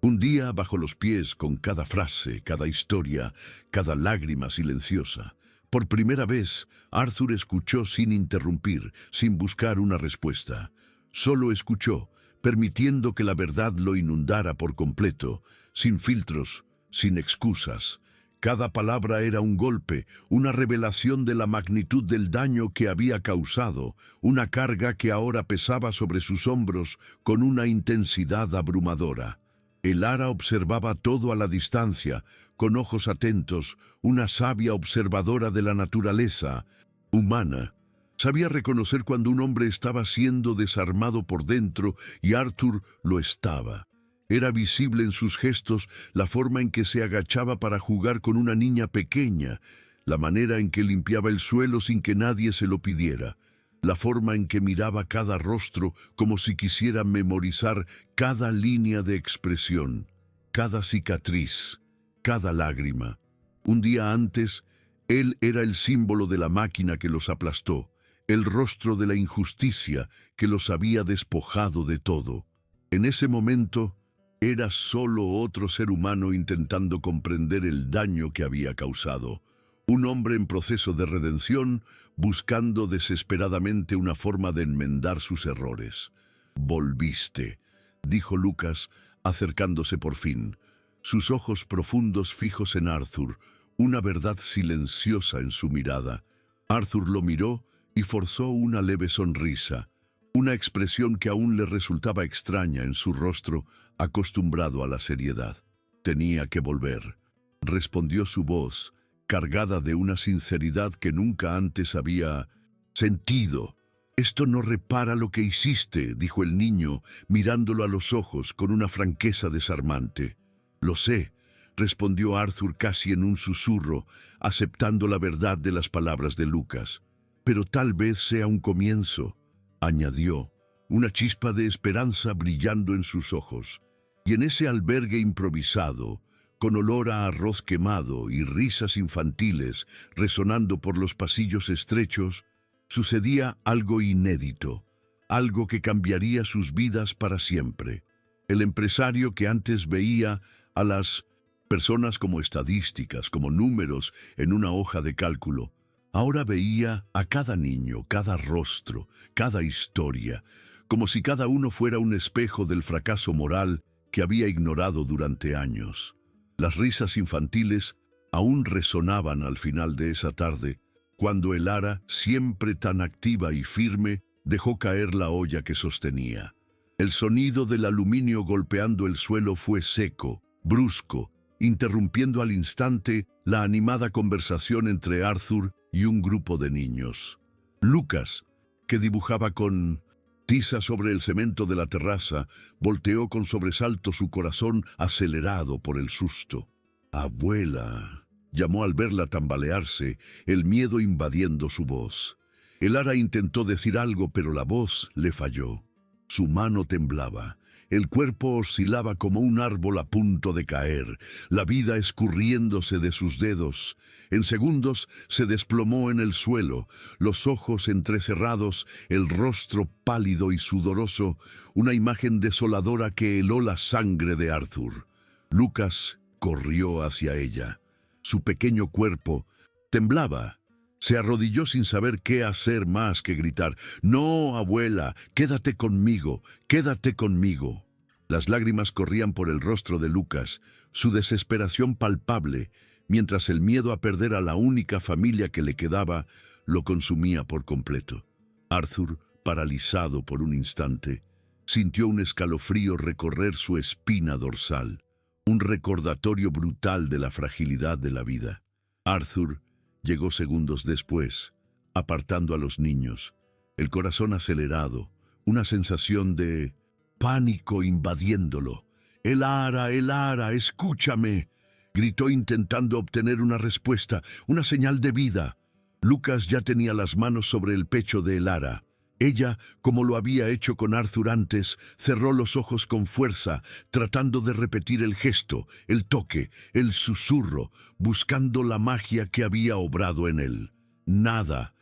hundía bajo los pies con cada frase, cada historia, cada lágrima silenciosa. Por primera vez, Arthur escuchó sin interrumpir, sin buscar una respuesta. Solo escuchó, permitiendo que la verdad lo inundara por completo, sin filtros, sin excusas. Cada palabra era un golpe, una revelación de la magnitud del daño que había causado, una carga que ahora pesaba sobre sus hombros con una intensidad abrumadora. Elara observaba todo a la distancia, con ojos atentos, una sabia observadora de la naturaleza humana. Sabía reconocer cuando un hombre estaba siendo desarmado por dentro y Arthur lo estaba. Era visible en sus gestos la forma en que se agachaba para jugar con una niña pequeña, la manera en que limpiaba el suelo sin que nadie se lo pidiera, la forma en que miraba cada rostro como si quisiera memorizar cada línea de expresión, cada cicatriz, cada lágrima. Un día antes, él era el símbolo de la máquina que los aplastó, el rostro de la injusticia que los había despojado de todo. En ese momento, era solo otro ser humano intentando comprender el daño que había causado. Un hombre en proceso de redención, buscando desesperadamente una forma de enmendar sus errores. «Volviste», dijo Lucas, acercándose por fin, sus ojos profundos fijos en Arthur, una verdad silenciosa en su mirada. Arthur lo miró y forzó una leve sonrisa, una expresión que aún le resultaba extraña en su rostro, acostumbrado a la seriedad. «Tenía que volver», respondió su voz, cargada de una sinceridad que nunca antes había sentido. «Esto no repara lo que hiciste», dijo el niño, mirándolo a los ojos con una franqueza desarmante. «Lo sé», respondió Arthur casi en un susurro, aceptando la verdad de las palabras de Lucas. «Pero tal vez sea un comienzo», añadió, una chispa de esperanza brillando en sus ojos. Y en ese albergue improvisado, con olor a arroz quemado y risas infantiles resonando por los pasillos estrechos, sucedía algo inédito, algo que cambiaría sus vidas para siempre. El empresario que antes veía a las personas como estadísticas, como números en una hoja de cálculo, ahora veía a cada niño, cada rostro, cada historia, como si cada uno fuera un espejo del fracaso moral que había ignorado durante años. Las risas infantiles aún resonaban al final de esa tarde, cuando Elara, siempre tan activa y firme, dejó caer la olla que sostenía. El sonido del aluminio golpeando el suelo fue seco, brusco, interrumpiendo al instante la animada conversación entre Arthur y un grupo de niños. Lucas, que dibujaba con Tiza sobre el cemento de la terraza, volteó con sobresalto, su corazón acelerado por el susto. «Abuela», llamó al verla tambalearse, el miedo invadiendo su voz. Elara intentó decir algo, pero la voz le falló. Su mano temblaba. El cuerpo oscilaba como un árbol a punto de caer, la vida escurriéndose de sus dedos. En segundos se desplomó en el suelo, los ojos entrecerrados, el rostro pálido y sudoroso, una imagen desoladora que heló la sangre de Arthur. Lucas corrió hacia ella. Su pequeño cuerpo temblaba. Se arrodilló sin saber qué hacer más que gritar: «No, abuela, quédate conmigo, quédate conmigo». Las lágrimas corrían por el rostro de Lucas, su desesperación palpable, mientras el miedo a perder a la única familia que le quedaba lo consumía por completo. Arthur, paralizado por un instante, sintió un escalofrío recorrer su espina dorsal, un recordatorio brutal de la fragilidad de la vida. Arthur llegó segundos después, apartando a los niños, el corazón acelerado, una sensación de pánico invadiéndolo. «Elara, escúchame», gritó intentando obtener una respuesta, una señal de vida. Lucas ya tenía las manos sobre el pecho de Elara. Ella, como lo había hecho con Arthur antes, cerró los ojos con fuerza, tratando de repetir el gesto, el toque, el susurro, buscando la magia que había obrado en él. Nada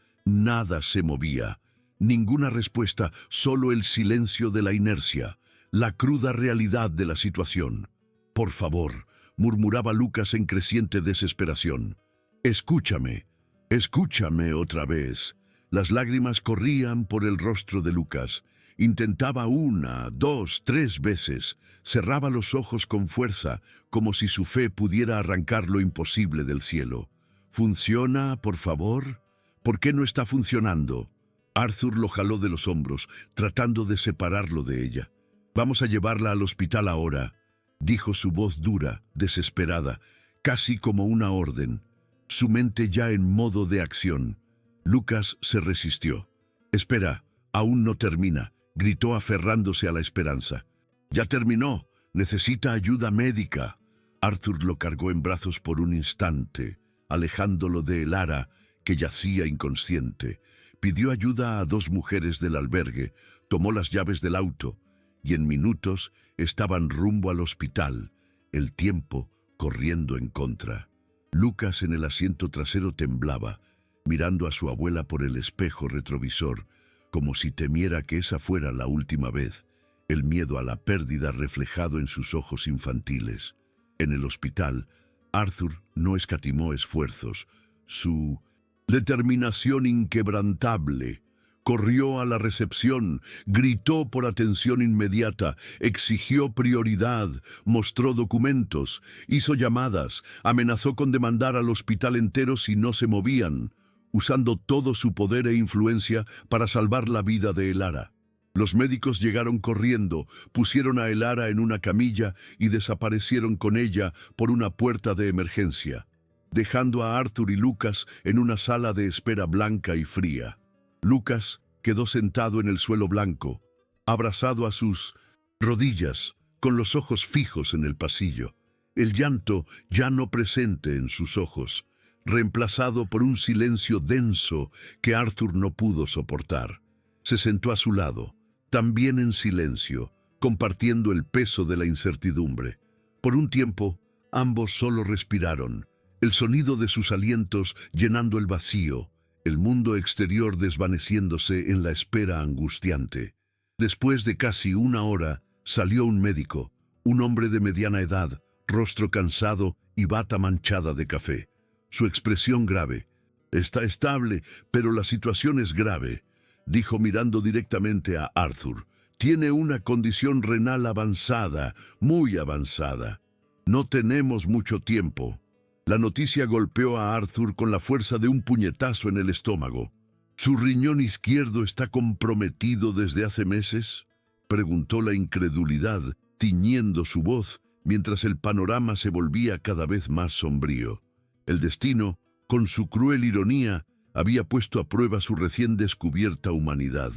se movía. Ninguna respuesta, solo el silencio de la inercia, la cruda realidad de la situación. «Por favor», murmuraba Lucas en creciente desesperación. «Escúchame, escúchame otra vez». Las lágrimas corrían por el rostro de Lucas. Intentaba 1, 2, 3 veces. Cerraba los ojos con fuerza, como si su fe pudiera arrancar lo imposible del cielo. «¿Funciona, por favor? ¿Por qué no está funcionando?» Arthur lo jaló de los hombros, tratando de separarlo de ella. «Vamos a llevarla al hospital ahora», dijo su voz dura, desesperada, casi como una orden, su mente ya en modo de acción. Lucas se resistió. «Espera, aún no termina», gritó aferrándose a la esperanza. «Ya terminó, necesita ayuda médica». Arthur lo cargó en brazos por un instante, alejándolo de Elara, que yacía inconsciente. Pidió ayuda a 2 mujeres del albergue, tomó las llaves del auto, y en minutos estaban rumbo al hospital, el tiempo corriendo en contra. Lucas en el asiento trasero temblaba, mirando a su abuela por el espejo retrovisor, como si temiera que esa fuera la última vez, el miedo a la pérdida reflejado en sus ojos infantiles. En el hospital, Arthur no escatimó esfuerzos. Su determinación inquebrantable. Corrió a la recepción, gritó por atención inmediata, exigió prioridad, mostró documentos, hizo llamadas, amenazó con demandar al hospital entero si no se movían, usando todo su poder e influencia para salvar la vida de Elara. Los médicos llegaron corriendo, pusieron a Elara en una camilla y desaparecieron con ella por una puerta de emergencia, dejando a Arthur y Lucas en una sala de espera blanca y fría. Lucas quedó sentado en el suelo blanco, abrazado a sus rodillas, con los ojos fijos en el pasillo, el llanto ya no presente en sus ojos, reemplazado por un silencio denso que Arthur no pudo soportar. Se sentó a su lado, también en silencio, compartiendo el peso de la incertidumbre. Por un tiempo, ambos solo respiraron, el sonido de sus alientos llenando el vacío, el mundo exterior desvaneciéndose en la espera angustiante. Después de casi 1 hora, salió un médico, un hombre de mediana edad, rostro cansado y bata manchada de café. Su expresión grave. «Está estable, pero la situación es grave», dijo mirando directamente a Arthur. «Tiene una condición renal avanzada, muy avanzada. No tenemos mucho tiempo». La noticia golpeó a Arthur con la fuerza de un puñetazo en el estómago. «¿Su riñón izquierdo está comprometido desde hace meses?», preguntó la incredulidad, tiñendo su voz, mientras el panorama se volvía cada vez más sombrío. El destino, con su cruel ironía, había puesto a prueba su recién descubierta humanidad.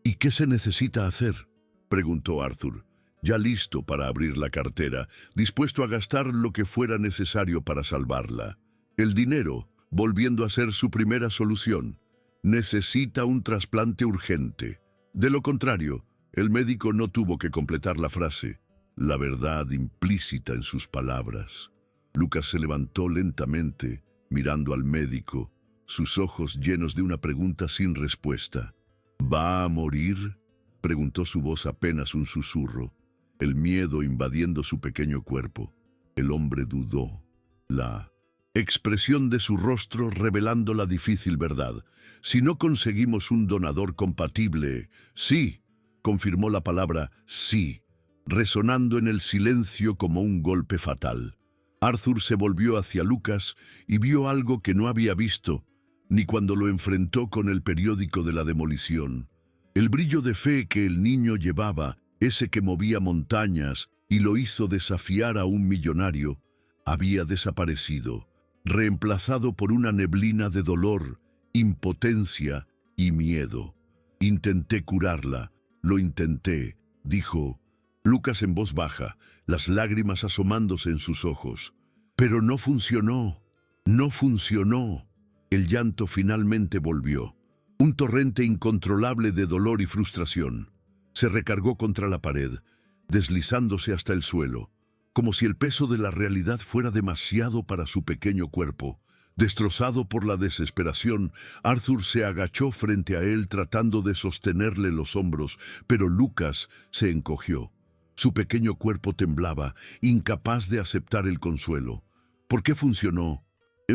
¿Y qué se necesita hacer?, preguntó Arthur, ya listo para abrir la cartera, dispuesto a gastar lo que fuera necesario para salvarla. El dinero, volviendo a ser su primera solución, necesita un trasplante urgente. De lo contrario, el médico no tuvo que completar la frase, la verdad implícita en sus palabras. Lucas se levantó lentamente, mirando al médico, sus ojos llenos de una pregunta sin respuesta. ¿Va a morir?, preguntó su voz apenas un susurro, el miedo invadiendo su pequeño cuerpo. El hombre dudó, la expresión de su rostro revelando la difícil verdad. Si no conseguimos un donador compatible, sí, confirmó la palabra sí, resonando en el silencio como un golpe fatal. Arthur se volvió hacia Lucas y vio algo que no había visto, ni cuando lo enfrentó con el periódico de la demolición. El brillo de fe que el niño llevaba, ese que movía montañas y lo hizo desafiar a un millonario, había desaparecido, reemplazado por una neblina de dolor, impotencia y miedo. Intenté curarla, lo intenté, dijo Lucas en voz baja, las lágrimas asomándose en sus ojos. Pero no funcionó, no funcionó. El llanto finalmente volvió, un torrente incontrolable de dolor y frustración. Se recargó contra la pared, deslizándose hasta el suelo, como si el peso de la realidad fuera demasiado para su pequeño cuerpo. Destrozado por la desesperación, Arthur se agachó frente a él tratando de sostenerle los hombros, pero Lucas se encogió. Su pequeño cuerpo temblaba, incapaz de aceptar el consuelo. ¿Por qué funcionó?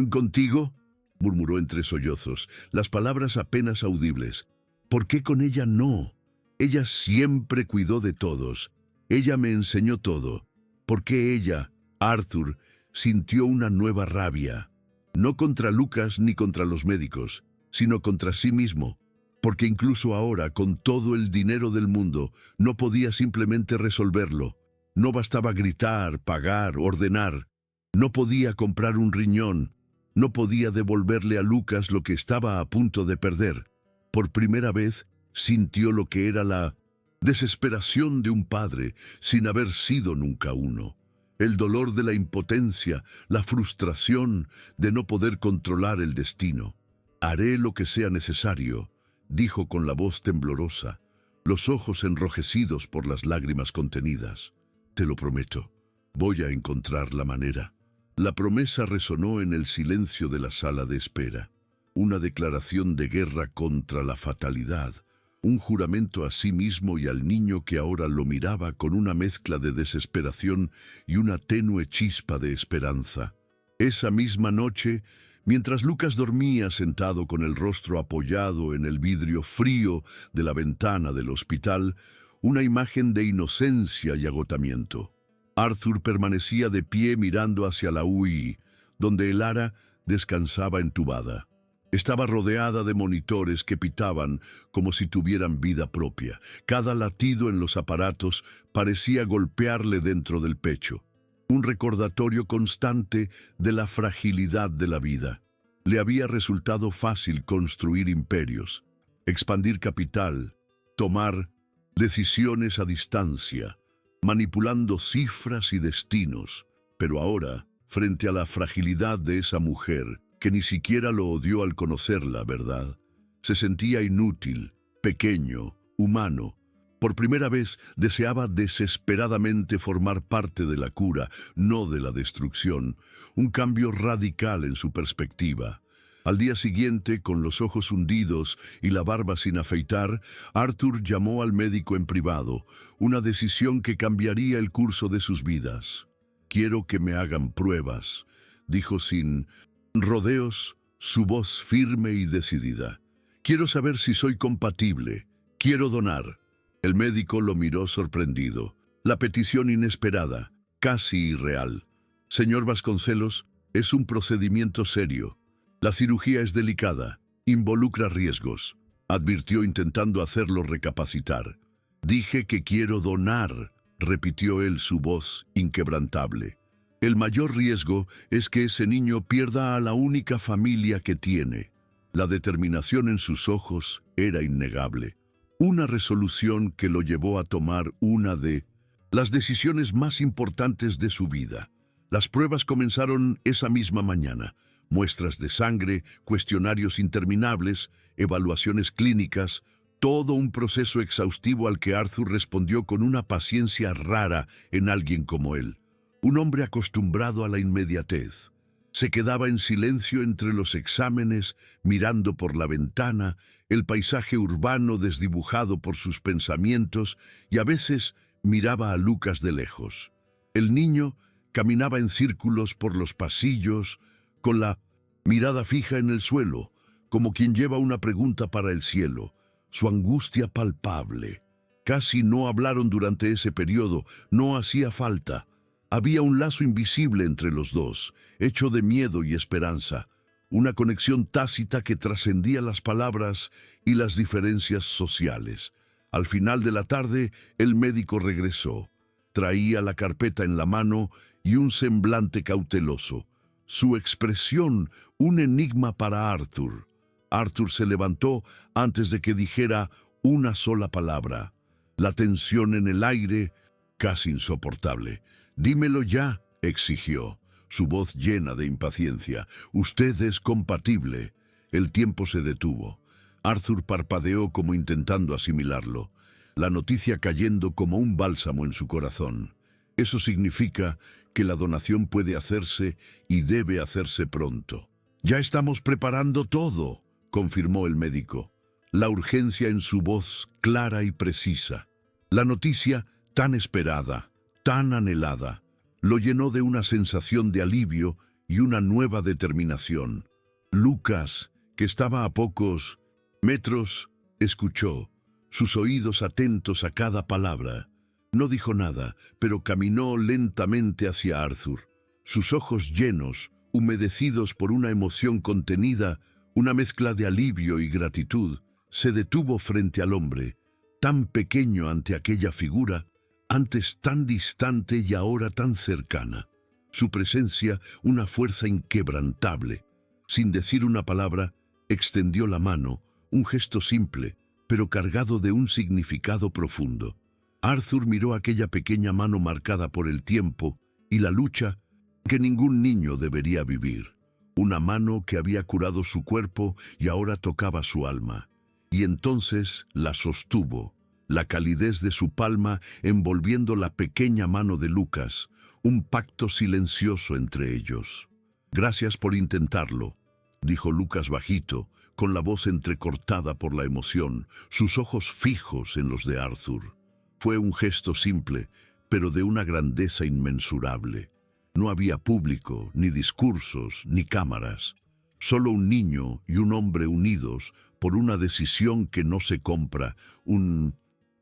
¿Contigo?, murmuró entre sollozos, las palabras apenas audibles. ¿Por qué con ella no? Ella siempre cuidó de todos. Ella me enseñó todo. ¿Por qué ella, Arthur, sintió una nueva rabia? No contra Lucas ni contra los médicos, sino contra sí mismo. Porque incluso ahora, con todo el dinero del mundo, no podía simplemente resolverlo. No bastaba gritar, pagar, ordenar. No podía comprar un riñón. No podía devolverle a Lucas lo que estaba a punto de perder. Por primera vez sintió lo que era la desesperación de un padre sin haber sido nunca uno. El dolor de la impotencia, la frustración de no poder controlar el destino. Haré lo que sea necesario, dijo con la voz temblorosa, los ojos enrojecidos por las lágrimas contenidas. Te lo prometo, voy a encontrar la manera. La promesa resonó en el silencio de la sala de espera. Una declaración de guerra contra la fatalidad, un juramento a sí mismo y al niño que ahora lo miraba con una mezcla de desesperación y una tenue chispa de esperanza. Esa misma noche, mientras Lucas dormía sentado con el rostro apoyado en el vidrio frío de la ventana del hospital, una imagen de inocencia y agotamiento. Arthur permanecía de pie mirando hacia la UI, donde el Ara descansaba entubada. Estaba rodeada de monitores que pitaban como si tuvieran vida propia. Cada latido en los aparatos parecía golpearle dentro del pecho. Un recordatorio constante de la fragilidad de la vida. Le había resultado fácil construir imperios, expandir capital, tomar decisiones a distancia, manipulando cifras y destinos. Pero ahora, frente a la fragilidad de esa mujer, que ni siquiera lo odió al conocerla, ¿verdad? Se sentía inútil, pequeño, humano. Por primera vez deseaba desesperadamente formar parte de la cura, no de la destrucción. Un cambio radical en su perspectiva. Al día siguiente, con los ojos hundidos y la barba sin afeitar, Arthur llamó al médico en privado, una decisión que cambiaría el curso de sus vidas. «Quiero que me hagan pruebas», dijo sin rodeos, su voz firme y decidida. «Quiero saber si soy compatible. Quiero donar». El médico lo miró sorprendido. La petición inesperada, casi irreal. «Señor Vasconcelos, es un procedimiento serio. La cirugía es delicada, involucra riesgos», advirtió intentando hacerlo recapacitar. «Dije que quiero donar», repitió él su voz inquebrantable. «El mayor riesgo es que ese niño pierda a la única familia que tiene». La determinación en sus ojos era innegable. Una resolución que lo llevó a tomar una de las decisiones más importantes de su vida. Las pruebas comenzaron esa misma mañana. Muestras de sangre, cuestionarios interminables, evaluaciones clínicas, todo un proceso exhaustivo al que Arthur respondió con una paciencia rara en alguien como él. Un hombre acostumbrado a la inmediatez. Se quedaba en silencio entre los exámenes, mirando por la ventana, el paisaje urbano desdibujado por sus pensamientos, y a veces miraba a Lucas de lejos. El niño caminaba en círculos por los pasillos, con la mirada fija en el suelo, como quien lleva una pregunta para el cielo, su angustia palpable. Casi no hablaron durante ese periodo, no hacía falta. Había un lazo invisible entre los dos, hecho de miedo y esperanza, una conexión tácita que trascendía las palabras y las diferencias sociales. Al final de la tarde, el médico regresó. Traía la carpeta en la mano y un semblante cauteloso. Su expresión, un enigma para Arthur. Arthur se levantó antes de que dijera una sola palabra. La tensión en el aire, casi insoportable. «Dímelo ya», exigió, su voz llena de impaciencia. «Usted es compatible». El tiempo se detuvo. Arthur parpadeó como intentando asimilarlo, la noticia cayendo como un bálsamo en su corazón. Eso significa que la donación puede hacerse y debe hacerse pronto. «Ya estamos preparando todo», confirmó el médico, la urgencia en su voz clara y precisa. La noticia tan esperada, tan anhelada, lo llenó de una sensación de alivio y una nueva determinación. Lucas, que estaba a pocos metros, escuchó, sus oídos atentos a cada palabra. No dijo nada, pero caminó lentamente hacia Arthur. Sus ojos llenos, humedecidos por una emoción contenida, una mezcla de alivio y gratitud, se detuvo frente al hombre, tan pequeño ante aquella figura, antes tan distante y ahora tan cercana. Su presencia, una fuerza inquebrantable. Sin decir una palabra, extendió la mano, un gesto simple, pero cargado de un significado profundo. Arthur miró aquella pequeña mano marcada por el tiempo y la lucha que ningún niño debería vivir. Una mano que había curado su cuerpo y ahora tocaba su alma. Y entonces la sostuvo, la calidez de su palma envolviendo la pequeña mano de Lucas, un pacto silencioso entre ellos. «Gracias por intentarlo», dijo Lucas bajito, con la voz entrecortada por la emoción, sus ojos fijos en los de Arthur. Fue un gesto simple, pero de una grandeza inmensurable. No había público, ni discursos, ni cámaras. Solo un niño y un hombre unidos por una decisión que no se compra, un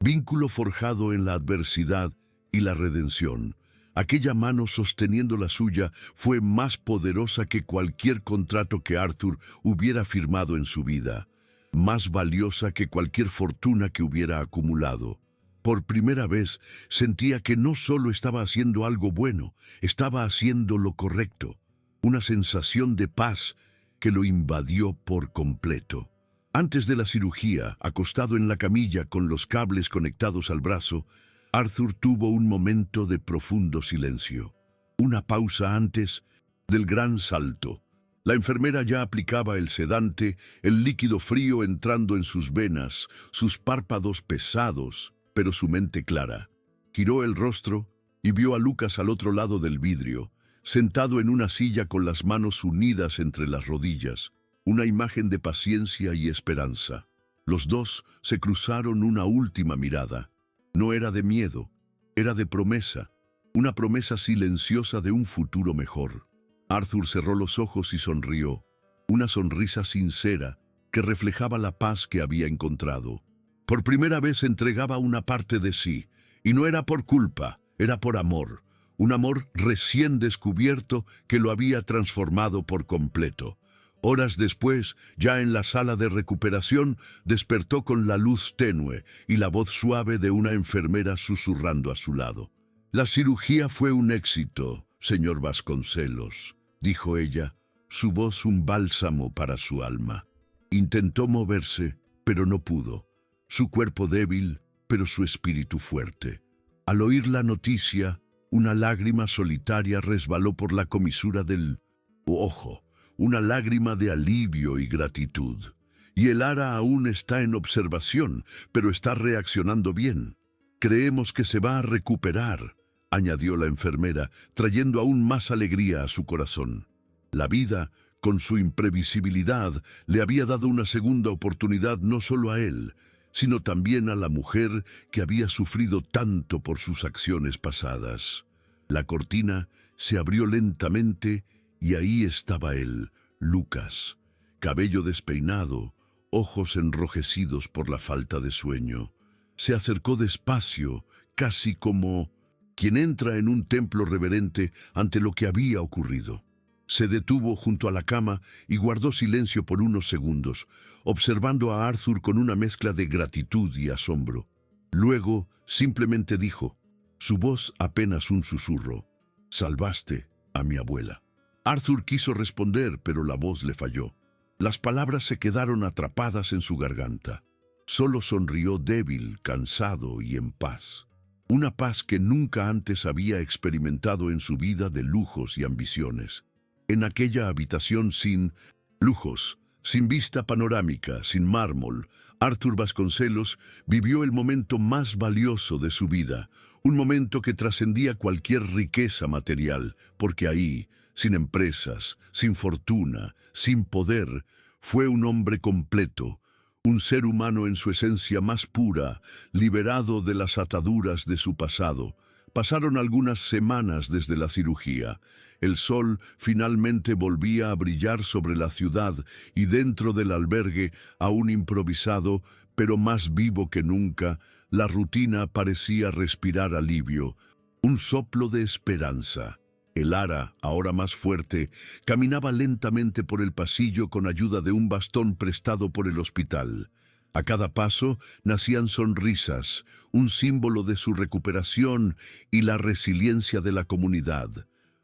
vínculo forjado en la adversidad y la redención. Aquella mano sosteniendo la suya fue más poderosa que cualquier contrato que Arthur hubiera firmado en su vida, más valiosa que cualquier fortuna que hubiera acumulado. Por primera vez sentía que no solo estaba haciendo algo bueno, estaba haciendo lo correcto. Una sensación de paz que lo invadió por completo. Antes de la cirugía, acostado en la camilla con los cables conectados al brazo, Arthur tuvo un momento de profundo silencio. Una pausa antes del gran salto. La enfermera ya aplicaba el sedante, el líquido frío entrando en sus venas, sus párpados pesados, pero su mente clara. Giró el rostro y vio a Lucas al otro lado del vidrio, sentado en una silla con las manos unidas entre las rodillas, una imagen de paciencia y esperanza. Los dos se cruzaron una última mirada. No era de miedo, era de promesa, una promesa silenciosa de un futuro mejor. Arthur cerró los ojos y sonrió, una sonrisa sincera que reflejaba la paz que había encontrado. Por primera vez entregaba una parte de sí, y no era por culpa, era por amor, un amor recién descubierto que lo había transformado por completo. Horas después, ya en la sala de recuperación, despertó con la luz tenue y la voz suave de una enfermera susurrando a su lado. «La cirugía fue un éxito, señor Vasconcelos», dijo ella, su voz un bálsamo para su alma. Intentó moverse, pero no pudo. su cuerpo débil, pero su espíritu fuerte. Al oír la noticia, una lágrima solitaria resbaló por la comisura del ojo, una lágrima de alivio y gratitud. Y el ara aún está en observación, pero está reaccionando bien. Creemos que se va a recuperar, añadió la enfermera, trayendo aún más alegría a su corazón. La vida, con su imprevisibilidad, le había dado una segunda oportunidad no solo a él, sino también a la mujer que había sufrido tanto por sus acciones pasadas. La cortina se abrió lentamente y ahí estaba él, Lucas, cabello despeinado, ojos enrojecidos por la falta de sueño. Se acercó despacio, casi como quien entra en un templo reverente ante lo que había ocurrido. Se detuvo junto a la cama y guardó silencio por unos segundos, observando a Arthur con una mezcla de gratitud y asombro. Luego simplemente dijo, su voz apenas un susurro: «Salvaste a mi abuela». Arthur quiso responder, pero la voz le falló. Las palabras se quedaron atrapadas en su garganta. Solo sonrió débil, cansado y en paz. Una paz que nunca antes había experimentado en su vida de lujos y ambiciones. En aquella habitación sin lujos, sin vista panorámica, sin mármol, Arthur Vasconcelos vivió el momento más valioso de su vida, un momento que trascendía cualquier riqueza material, porque ahí, sin empresas, sin fortuna, sin poder, fue un hombre completo, un ser humano en su esencia más pura, liberado de las ataduras de su pasado. Pasaron algunas semanas desde la cirugía. El sol finalmente volvía a brillar sobre la ciudad y dentro del albergue, aún improvisado, pero más vivo que nunca, la rutina parecía respirar alivio, un soplo de esperanza. El ara, ahora más fuerte, caminaba lentamente por el pasillo con ayuda de un bastón prestado por el hospital. A cada paso nacían sonrisas, un símbolo de su recuperación y la resiliencia de la comunidad.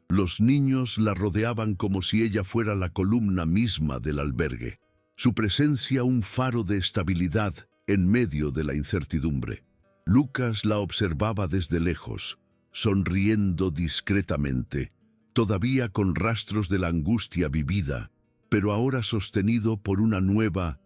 Los niños la rodeaban como si ella fuera la columna misma del albergue. Su presencia un faro de estabilidad en medio de la incertidumbre. Lucas la observaba desde lejos, sonriendo discretamente, todavía con rastros de la angustia vivida, pero ahora sostenido por una nueva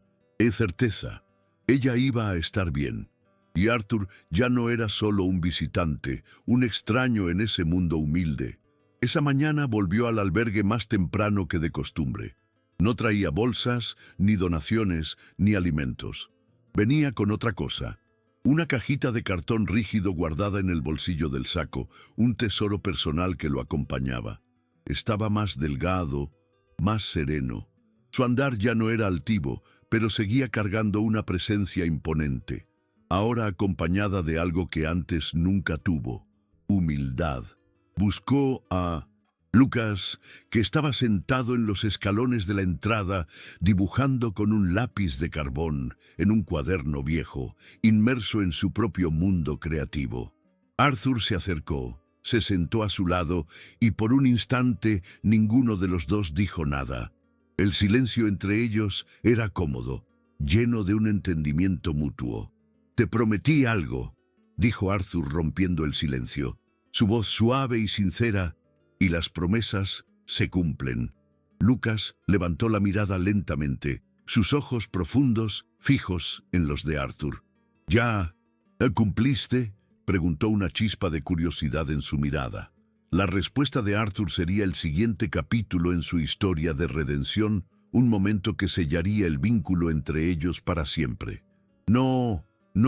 certeza. Ella iba a estar bien, y Arthur ya no era solo un visitante, un extraño en ese mundo humilde. Esa mañana volvió al albergue más temprano que de costumbre. No traía bolsas, ni donaciones, ni alimentos. Venía con otra cosa. Una cajita de cartón rígido guardada en el bolsillo del saco, un tesoro personal que lo acompañaba. Estaba más delgado, más sereno. Su andar ya no era altivo, pero seguía cargando una presencia imponente, ahora acompañada de algo que antes nunca tuvo: humildad. Buscó a Lucas, que estaba sentado en los escalones de la entrada, dibujando con un lápiz de carbón en un cuaderno viejo, inmerso en su propio mundo creativo. Arthur se acercó, se sentó a su lado y por un instante ninguno de los dos dijo nada. El silencio entre ellos era cómodo, lleno de un entendimiento mutuo. «Te prometí algo», dijo Arthur rompiendo el silencio, su voz suave y sincera, «y las promesas se cumplen». Lucas levantó la mirada lentamente, sus ojos profundos, fijos en los de Arthur. «¿Ya cumpliste?», preguntó una chispa de curiosidad en su mirada. La respuesta de Arthur sería el siguiente capítulo en su historia de redención, un momento que sellaría el vínculo entre ellos para siempre. «No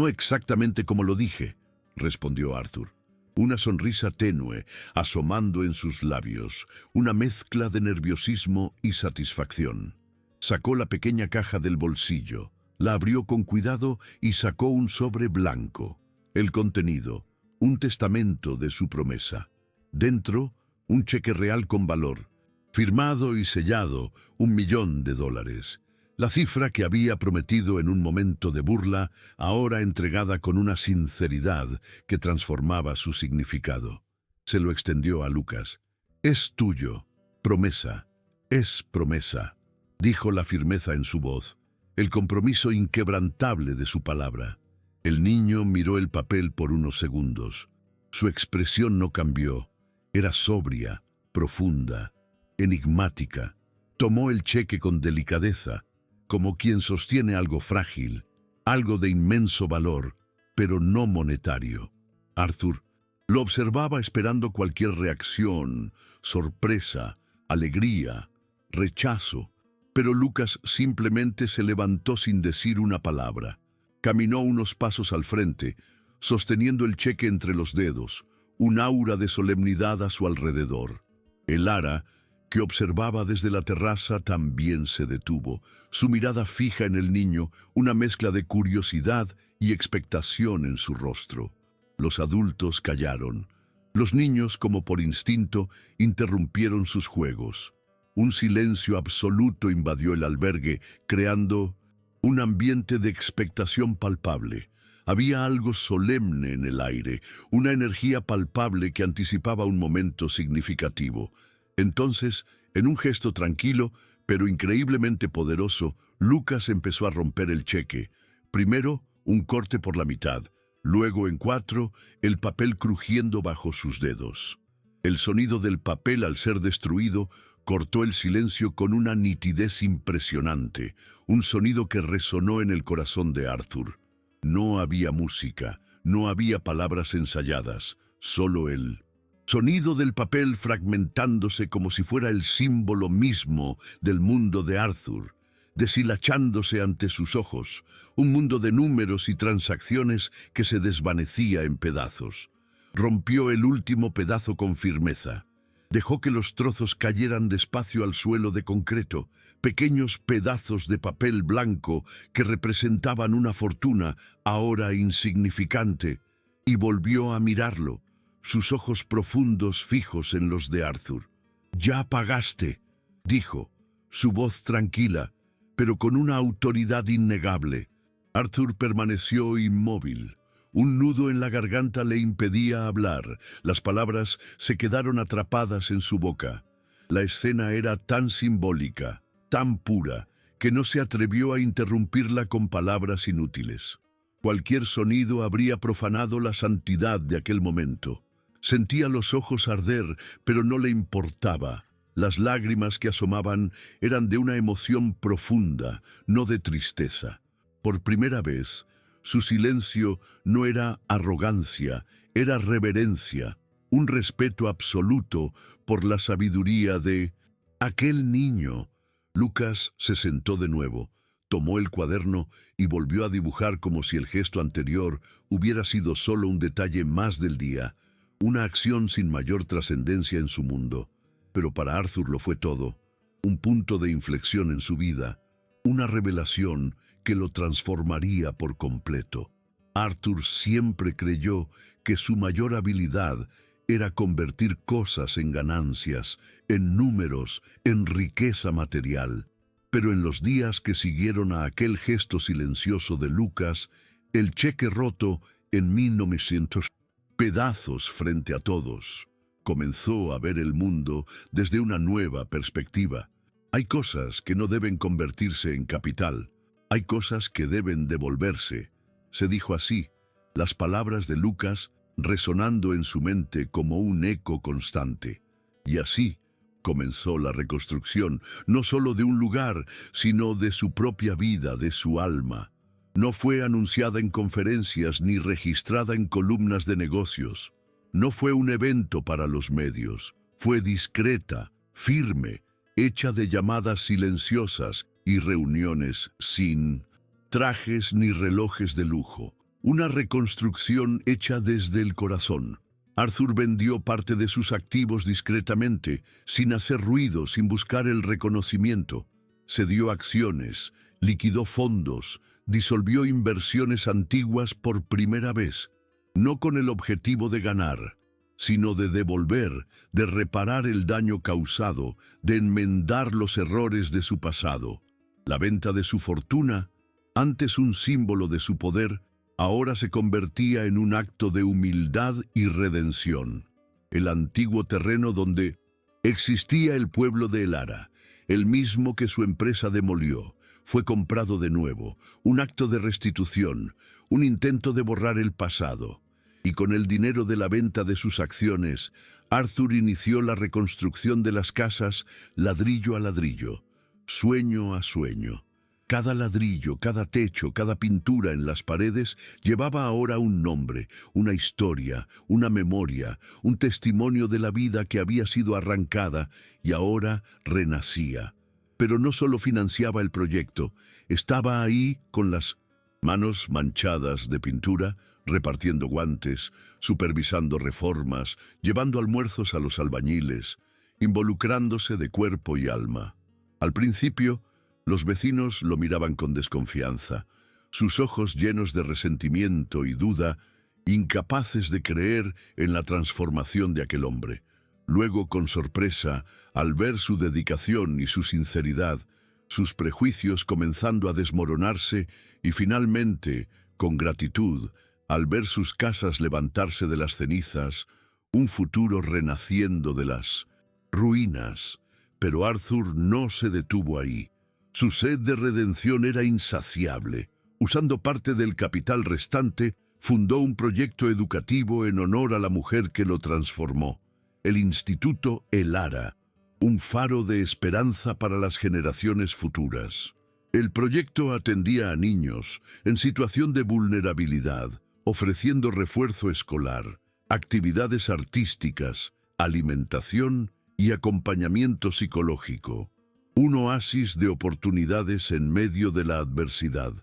exactamente como lo dije», respondió Arthur. Una sonrisa tenue asomando en sus labios, una mezcla de nerviosismo y satisfacción. Sacó la pequeña caja del bolsillo, la abrió con cuidado y sacó un sobre blanco. El contenido, un testamento de su promesa. Dentro, un cheque real con valor, firmado y sellado, $1.000.000. La cifra que había prometido en un momento de burla, ahora entregada con una sinceridad que transformaba su significado. Se lo extendió a Lucas. «Es tuyo. Promesa. Es promesa», dijo la firmeza en su voz, el compromiso inquebrantable de su palabra. El niño miró el papel por unos segundos. Su expresión no cambió. Era sobria, profunda, enigmática. Tomó el cheque con delicadeza, como quien sostiene algo frágil, algo de inmenso valor, pero no monetario. Arthur lo observaba esperando cualquier reacción, sorpresa, alegría, rechazo, pero Lucas simplemente se levantó sin decir una palabra. Caminó unos pasos al frente, sosteniendo el cheque entre los dedos, un aura de solemnidad a su alrededor. El ara, que observaba desde la terraza, también se detuvo, su mirada fija en el niño, una mezcla de curiosidad y expectación en su rostro. Los adultos callaron. Los niños, como por instinto, interrumpieron sus juegos. Un silencio absoluto invadió el albergue, creando un ambiente de expectación palpable. Había algo solemne en el aire, una energía palpable que anticipaba un momento significativo. Entonces, en un gesto tranquilo, pero increíblemente poderoso, Lucas empezó a romper el cheque. Primero, un corte por la mitad. Luego, en 4, el papel crujiendo bajo sus dedos. El sonido del papel, al ser destruido, cortó el silencio con una nitidez impresionante, un sonido que resonó en el corazón de Arthur. No había música, no había palabras ensayadas, solo el sonido del papel fragmentándose como si fuera el símbolo mismo del mundo de Arthur, deshilachándose ante sus ojos, un mundo de números y transacciones que se desvanecía en pedazos. Rompió el último pedazo con firmeza. Dejó que los trozos cayeran despacio al suelo de concreto, pequeños pedazos de papel blanco que representaban una fortuna ahora insignificante, y volvió a mirarlo, sus ojos profundos fijos en los de Arthur. «Ya pagaste», dijo, su voz tranquila, pero con una autoridad innegable. Arthur permaneció inmóvil. Un nudo en la garganta le impedía hablar. Las palabras se quedaron atrapadas en su boca. La escena era tan simbólica, tan pura, que no se atrevió a interrumpirla con palabras inútiles. Cualquier sonido habría profanado la santidad de aquel momento. Sentía los ojos arder, pero no le importaba. Las lágrimas que asomaban eran de una emoción profunda, no de tristeza. Por primera vez, su silencio no era arrogancia, era reverencia, un respeto absoluto por la sabiduría de aquel niño. Lucas se sentó de nuevo, tomó el cuaderno y volvió a dibujar como si el gesto anterior hubiera sido solo un detalle más del día, una acción sin mayor trascendencia en su mundo. Pero para Arthur lo fue todo, un punto de inflexión en su vida, una revelación que lo transformaría por completo. Arthur siempre creyó que su mayor habilidad era convertir cosas en ganancias, en números, en riqueza material. Pero en los días que siguieron a aquel gesto silencioso de Lucas, el cheque roto en 1900 pedazos frente a todos, comenzó a ver el mundo desde una nueva perspectiva. Hay cosas que no deben convertirse en capital. Hay cosas que deben devolverse. Se dijo así, las palabras de Lucas resonando en su mente como un eco constante. Y así comenzó la reconstrucción, no solo de un lugar, sino de su propia vida, de su alma. No fue anunciada en conferencias ni registrada en columnas de negocios. No fue un evento para los medios. Fue discreta, firme, hecha de llamadas silenciosas y reuniones sin trajes ni relojes de lujo. Una reconstrucción hecha desde el corazón. Arthur vendió parte de sus activos discretamente, sin hacer ruido, sin buscar el reconocimiento. Cedió acciones, liquidó fondos, disolvió inversiones antiguas por primera vez, no con el objetivo de ganar, sino de devolver, de reparar el daño causado, de enmendar los errores de su pasado. La venta de su fortuna, antes un símbolo de su poder, ahora se convertía en un acto de humildad y redención. El antiguo terreno donde existía el pueblo de Elara, el mismo que su empresa demolió, fue comprado de nuevo, un acto de restitución, un intento de borrar el pasado. Y con el dinero de la venta de sus acciones, Arthur inició la reconstrucción de las casas ladrillo a ladrillo, sueño a sueño. Cada ladrillo, cada techo, cada pintura en las paredes llevaba ahora un nombre, una historia, una memoria, un testimonio de la vida que había sido arrancada y ahora renacía. Pero no solo financiaba el proyecto, estaba ahí con las manos manchadas de pintura, repartiendo guantes, supervisando reformas, llevando almuerzos a los albañiles, involucrándose de cuerpo y alma. Al principio, los vecinos lo miraban con desconfianza, sus ojos llenos de resentimiento y duda, incapaces de creer en la transformación de aquel hombre. Luego, con sorpresa, al ver su dedicación y su sinceridad, sus prejuicios comenzando a desmoronarse y finalmente, con gratitud, al ver sus casas levantarse de las cenizas, un futuro renaciendo de las ruinas. Pero Arthur no se detuvo ahí. Su sed de redención era insaciable. Usando parte del capital restante, fundó un proyecto educativo en honor a la mujer que lo transformó, el Instituto Elara, un faro de esperanza para las generaciones futuras. El proyecto atendía a niños en situación de vulnerabilidad, ofreciendo refuerzo escolar, actividades artísticas, alimentación y acompañamiento psicológico. Un oasis de oportunidades en medio de la adversidad.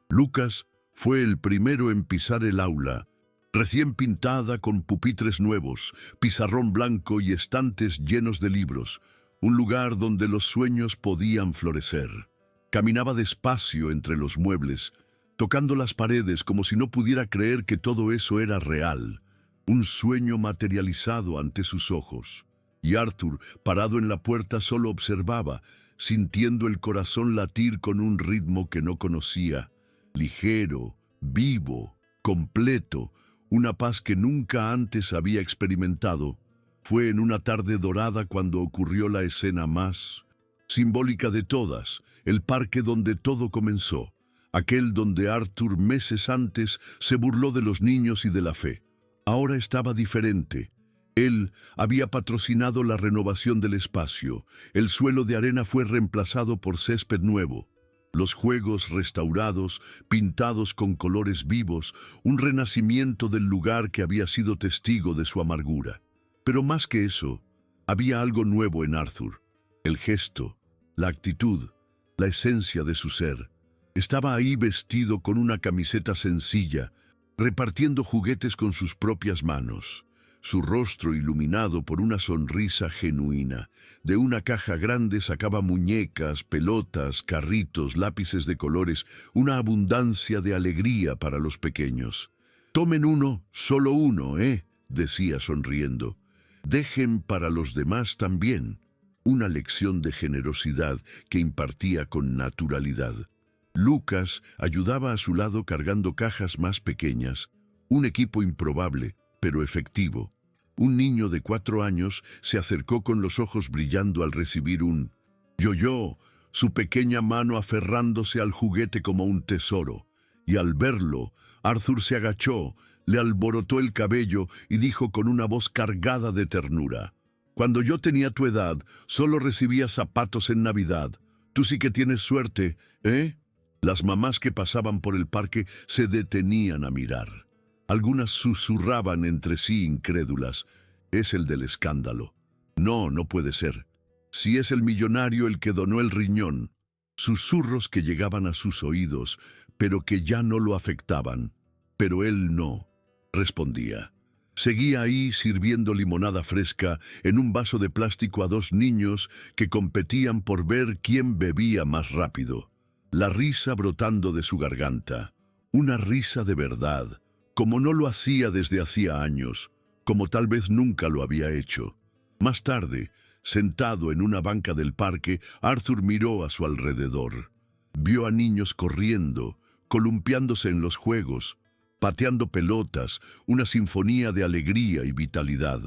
Lucas fue el primero en pisar el aula, recién pintada con pupitres nuevos, pizarrón blanco y estantes llenos de libros, un lugar donde los sueños podían florecer. Caminaba despacio entre los muebles, tocando las paredes como si no pudiera creer que todo eso era real, un sueño materializado ante sus ojos. Y Arthur, parado en la puerta, solo observaba, sintiendo el corazón latir con un ritmo que no conocía, ligero, vivo, completo, una paz que nunca antes había experimentado. Fue en una tarde dorada cuando ocurrió la escena más simbólica de todas, el parque donde todo comenzó, aquel donde Arthur meses antes se burló de los niños y de la fe. Ahora estaba diferente. Él había patrocinado la renovación del espacio. El suelo de arena fue reemplazado por césped nuevo. Los juegos restaurados, pintados con colores vivos, un renacimiento del lugar que había sido testigo de su amargura. Pero más que eso, había algo nuevo en Arthur. El gesto, la actitud, la esencia de su ser. Estaba ahí vestido con una camiseta sencilla, repartiendo juguetes con sus propias manos. Su rostro iluminado por una sonrisa genuina. De una caja grande sacaba muñecas, pelotas, carritos, lápices de colores, una abundancia de alegría para los pequeños. «Tomen uno, solo uno, decía sonriendo. «Dejen para los demás también». Una lección de generosidad que impartía con naturalidad. Lucas ayudaba a su lado cargando cajas más pequeñas, un equipo improbable, pero efectivo. Un niño de 4 años se acercó con los ojos brillando al recibir un yo-yo, su pequeña mano aferrándose al juguete como un tesoro. Y al verlo, Arthur se agachó, le alborotó el cabello y dijo con una voz cargada de ternura: «Cuando yo tenía tu edad, solo recibía zapatos en Navidad. Tú sí que tienes suerte, ¿eh?» Las mamás que pasaban por el parque se detenían a mirar. Algunas susurraban entre sí incrédulas: «Es el del escándalo. No, no puede ser. Si es el millonario el que donó el riñón». Susurros que llegaban a sus oídos, pero que ya no lo afectaban. Pero él no, respondía. Seguía ahí sirviendo limonada fresca en un vaso de plástico a 2 niños que competían por ver quién bebía más rápido. La risa brotando de su garganta. Una risa de verdad, como no lo hacía desde hacía años, como tal vez nunca lo había hecho. Más tarde, sentado en una banca del parque, Arthur miró a su alrededor. Vio a niños corriendo, columpiándose en los juegos, pateando pelotas, una sinfonía de alegría y vitalidad.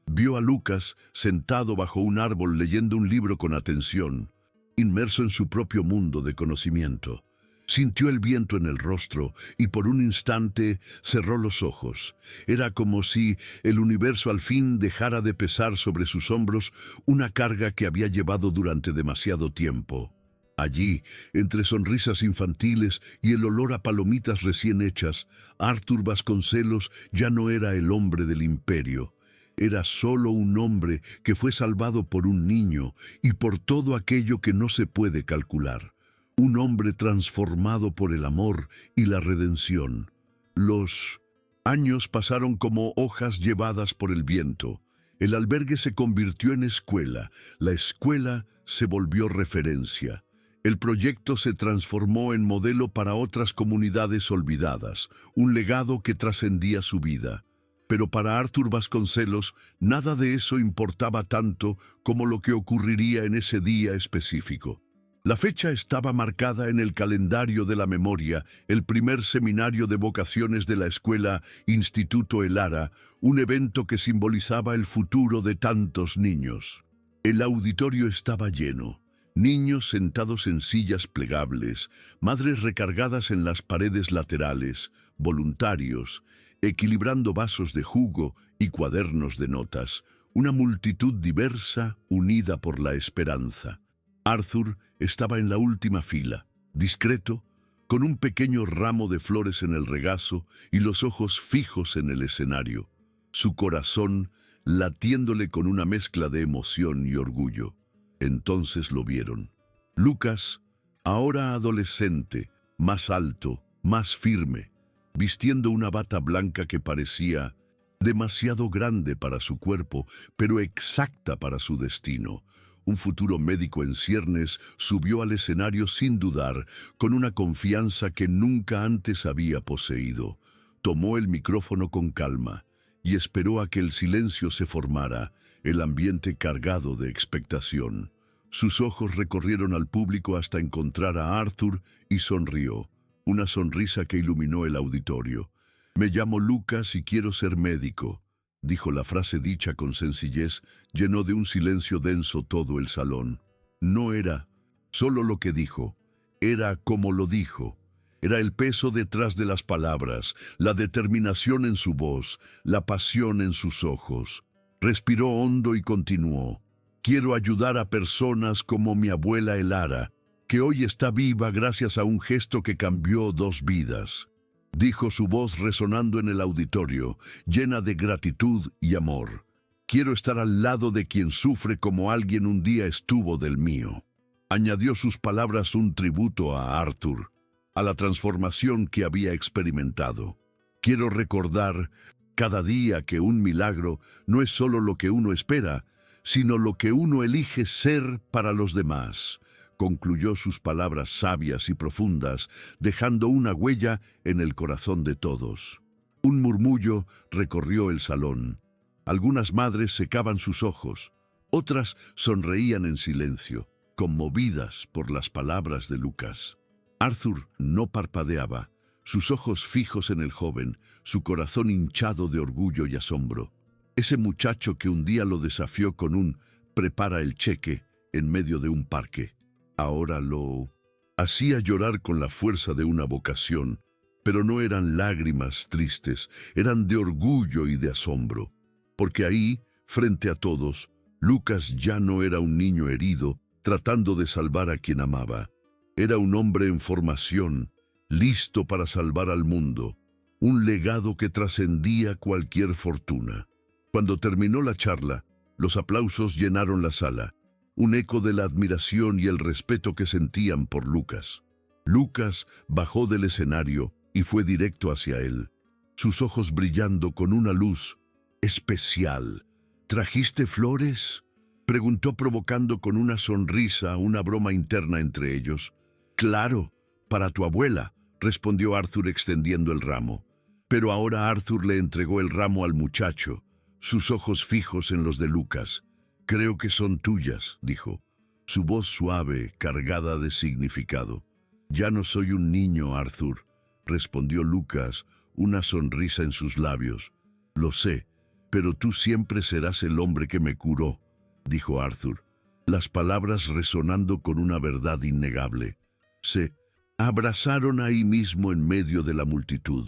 Vio a Lucas sentado bajo un árbol leyendo un libro con atención, inmerso en su propio mundo de conocimiento. Sintió el viento en el rostro y por un instante cerró los ojos. Era como si el universo al fin dejara de pesar sobre sus hombros una carga que había llevado durante demasiado tiempo. Allí, entre sonrisas infantiles y el olor a palomitas recién hechas, Arthur Vasconcelos ya no era el hombre del imperio. Era solo un hombre que fue salvado por un niño y por todo aquello que no se puede calcular. Un hombre transformado por el amor y la redención. Los años pasaron como hojas llevadas por el viento. El albergue se convirtió en escuela. La escuela se volvió referencia. El proyecto se transformó en modelo para otras comunidades olvidadas, un legado que trascendía su vida. Pero para Arthur Vasconcelos, nada de eso importaba tanto como lo que ocurriría en ese día específico. La fecha estaba marcada en el calendario de la memoria, el primer seminario de vocaciones de la escuela Instituto Elara, un evento que simbolizaba el futuro de tantos niños. El auditorio estaba lleno. Niños sentados en sillas plegables, madres recargadas en las paredes laterales, voluntarios, equilibrando vasos de jugo y cuadernos de notas, una multitud diversa unida por la esperanza. Arthur estaba en la última fila, discreto, con un pequeño ramo de flores en el regazo y los ojos fijos en el escenario, su corazón latiéndole con una mezcla de emoción y orgullo. Entonces lo vieron. Lucas, ahora adolescente, más alto, más firme, vistiendo una bata blanca que parecía demasiado grande para su cuerpo, pero exacta para su destino. Un futuro médico en ciernes subió al escenario sin dudar, con una confianza que nunca antes había poseído. Tomó el micrófono con calma y esperó a que el silencio se formara, el ambiente cargado de expectación. Sus ojos recorrieron al público hasta encontrar a Arthur y sonrió, una sonrisa que iluminó el auditorio. «Me llamo Lucas y quiero ser médico», dijo. La frase dicha con sencillez llenó de un silencio denso todo el salón. No era solo lo que dijo, era como lo dijo. Era el peso detrás de las palabras, la determinación en su voz, la pasión en sus ojos. Respiró hondo y continuó. «Quiero ayudar a personas como mi abuela Elara, que hoy está viva gracias a un gesto que cambió 2 vidas», dijo, su voz resonando en el auditorio, llena de gratitud y amor. «Quiero estar al lado de quien sufre como alguien un día estuvo del mío». Añadió sus palabras un tributo a Arthur, a la transformación que había experimentado. «Quiero recordar cada día que un milagro no es solo lo que uno espera, sino lo que uno elige ser para los demás», concluyó sus palabras sabias y profundas, dejando una huella en el corazón de todos. Un murmullo recorrió el salón. Algunas madres secaban sus ojos, otras sonreían en silencio, conmovidas por las palabras de Lucas. Arthur no parpadeaba, sus ojos fijos en el joven, su corazón hinchado de orgullo y asombro. Ese muchacho que un día lo desafió con un «prepara el cheque» en medio de un parque. Ahora lo hacía llorar con la fuerza de una vocación, pero no eran lágrimas tristes, eran de orgullo y de asombro. Porque ahí, frente a todos, Lucas ya no era un niño herido tratando de salvar a quien amaba. Era un hombre en formación, listo para salvar al mundo, un legado que trascendía cualquier fortuna. Cuando terminó la charla, los aplausos llenaron la sala, un eco de la admiración y el respeto que sentían por Lucas. Lucas bajó del escenario y fue directo hacia él, sus ojos brillando con una luz especial. «¿Trajiste flores?», preguntó, provocando con una sonrisa una broma interna entre ellos. «Claro, para tu abuela», respondió Arthur extendiendo el ramo. Pero ahora Arthur le entregó el ramo al muchacho, sus ojos fijos en los de Lucas. «Creo que son tuyas», dijo, su voz suave, cargada de significado. «Ya no soy un niño, Arthur», respondió Lucas, una sonrisa en sus labios. «Lo sé, pero tú siempre serás el hombre que me curó», dijo Arthur. las palabras resonando con una verdad innegable. Se abrazaron ahí mismo en medio de la multitud.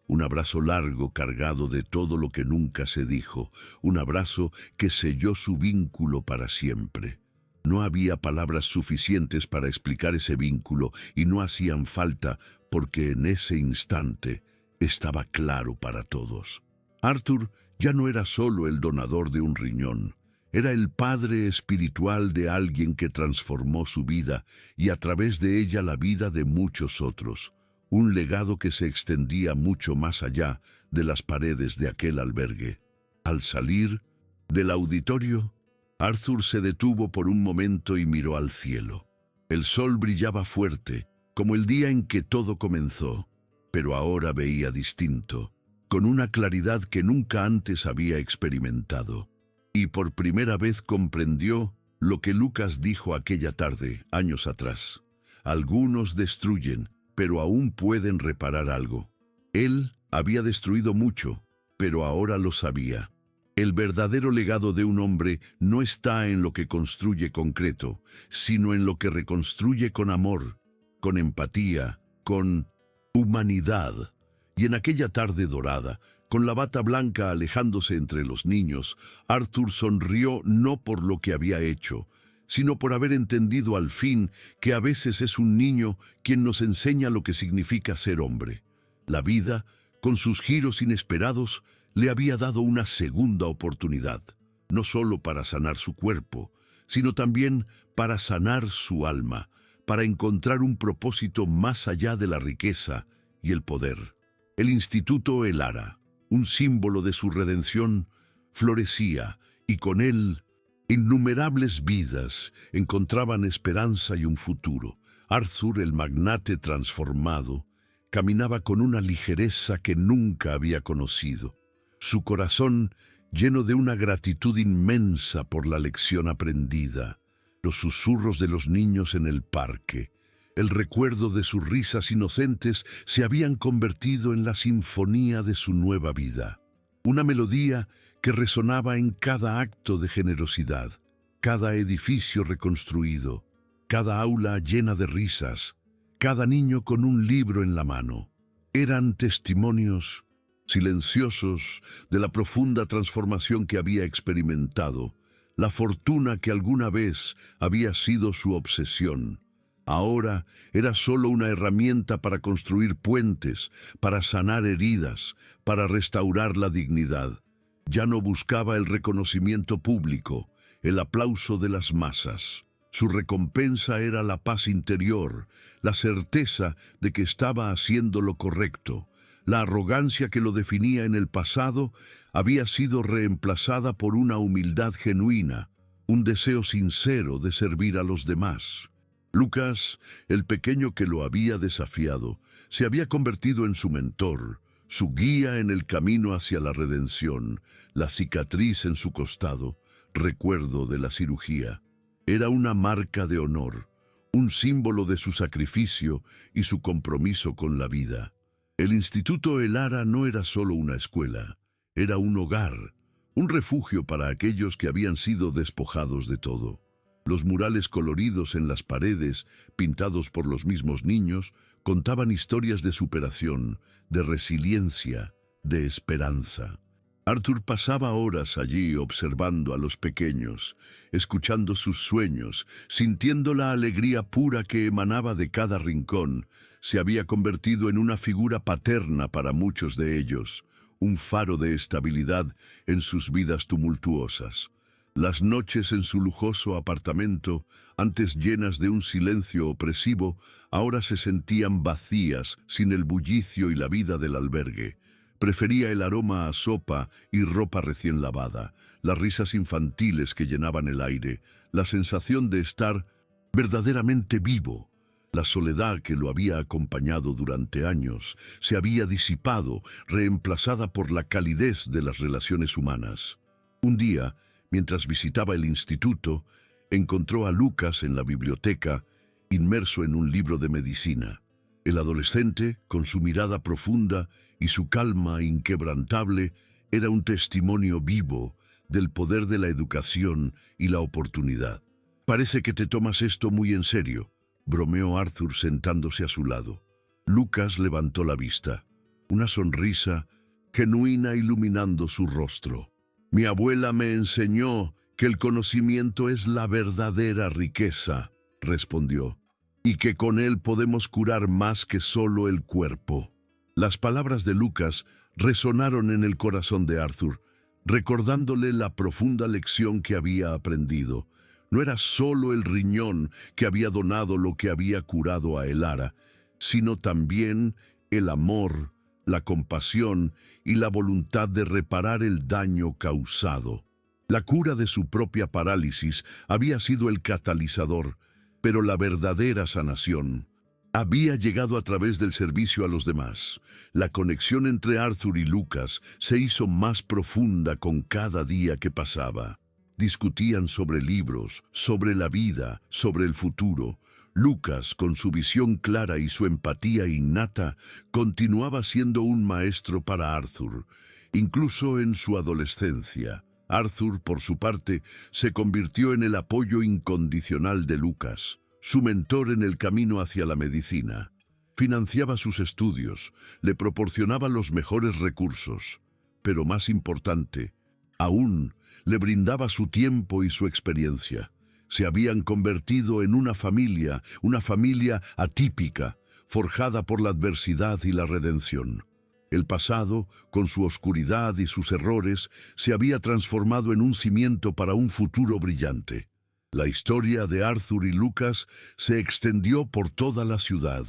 Un abrazo largo cargado de todo lo que nunca se dijo, un abrazo que selló su vínculo para siempre. No había palabras suficientes para explicar ese vínculo y no hacían falta porque en ese instante estaba claro para todos. Arthur ya no era solo el donador de un riñón, era el padre espiritual de alguien que transformó su vida y a través de ella la vida de muchos otros. Un legado que se extendía mucho más allá de las paredes de aquel albergue. Al salir del auditorio, Arthur se detuvo por un momento y miró al cielo. El sol brillaba fuerte, como el día en que todo comenzó, pero ahora veía distinto, con una claridad que nunca antes había experimentado. Y por primera vez comprendió lo que Lucas dijo aquella tarde, años atrás. Algunos destruyen, pero aún pueden reparar algo. Él había destruido mucho, pero ahora lo sabía. El verdadero legado de un hombre no está en lo que construye concreto, sino en lo que reconstruye con amor, con empatía, con humanidad. Y en aquella tarde dorada, con la bata blanca alejándose entre los niños, Arthur sonrió no por lo que había hecho, sino por haber entendido al fin que a veces es un niño quien nos enseña lo que significa ser hombre. La vida, con sus giros inesperados, le había dado una segunda oportunidad, no solo para sanar su cuerpo, sino también para sanar su alma, para encontrar un propósito más allá de la riqueza y el poder. El Instituto Elara, un símbolo de su redención, florecía y con él innumerables vidas encontraban esperanza y un futuro. Arthur, el magnate transformado, caminaba con una ligereza que nunca había conocido. Su corazón lleno de una gratitud inmensa por la lección aprendida, los susurros de los niños en el parque, el recuerdo de sus risas inocentes se habían convertido en la sinfonía de su nueva vida. Una melodía que resonaba en cada acto de generosidad, cada edificio reconstruido, cada aula llena de risas, cada niño con un libro en la mano. Eran testimonios silenciosos de la profunda transformación que había experimentado, la fortuna que alguna vez había sido su obsesión. Ahora era solo una herramienta para construir puentes, para sanar heridas, para restaurar la dignidad. Ya no buscaba el reconocimiento público, el aplauso de las masas. Su recompensa era la paz interior, la certeza de que estaba haciendo lo correcto. La arrogancia que lo definía en el pasado había sido reemplazada por una humildad genuina, un deseo sincero de servir a los demás. Lucas, el pequeño que lo había desafiado, se había convertido en su mentor, su guía en el camino hacia la redención, la cicatriz en su costado, recuerdo de la cirugía. Era una marca de honor, un símbolo de su sacrificio y su compromiso con la vida. El Instituto Elara no era solo una escuela, era un hogar, un refugio para aquellos que habían sido despojados de todo. Los murales coloridos en las paredes, pintados por los mismos niños, contaban historias de superación, de resiliencia, de esperanza. Arthur pasaba horas allí observando a los pequeños, escuchando sus sueños, sintiendo la alegría pura que emanaba de cada rincón. Se había convertido en una figura paterna para muchos de ellos, un faro de estabilidad en sus vidas tumultuosas. Las noches en su lujoso apartamento, antes llenas de un silencio opresivo, ahora se sentían vacías sin el bullicio y la vida del albergue. Prefería el aroma a sopa y ropa recién lavada, las risas infantiles que llenaban el aire, la sensación de estar verdaderamente vivo. La soledad que lo había acompañado durante años se había disipado, reemplazada por la calidez de las relaciones humanas. Un día, mientras visitaba el instituto, encontró a Lucas en la biblioteca, inmerso en un libro de medicina. El adolescente, con su mirada profunda y su calma inquebrantable, era un testimonio vivo del poder de la educación y la oportunidad. Parece que te tomas esto muy en serio, bromeó Arthur sentándose a su lado. Lucas levantó la vista, una sonrisa genuina iluminando su rostro. Mi abuela me enseñó que el conocimiento es la verdadera riqueza, respondió, y que con él podemos curar más que solo el cuerpo. Las palabras de Lucas resonaron en el corazón de Arthur, recordándole la profunda lección que había aprendido. No era solo el riñón que había donado lo que había curado a Elara, sino también el amor, la compasión y la voluntad de reparar el daño causado. La cura de su propia parálisis había sido el catalizador, pero la verdadera sanación había llegado a través del servicio a los demás. La conexión entre Arthur y Lucas se hizo más profunda con cada día que pasaba. Discutían sobre libros, sobre la vida, sobre el futuro. Lucas, con su visión clara y su empatía innata, continuaba siendo un maestro para Arthur, incluso en su adolescencia. Arthur, por su parte, se convirtió en el apoyo incondicional de Lucas, su mentor en el camino hacia la medicina. Financiaba sus estudios, le proporcionaba los mejores recursos, pero más importante, aún le brindaba su tiempo y su experiencia. Se habían convertido en una familia atípica, forjada por la adversidad y la redención. El pasado, con su oscuridad y sus errores, se había transformado en un cimiento para un futuro brillante. La historia de Arthur y Lucas se extendió por toda la ciudad,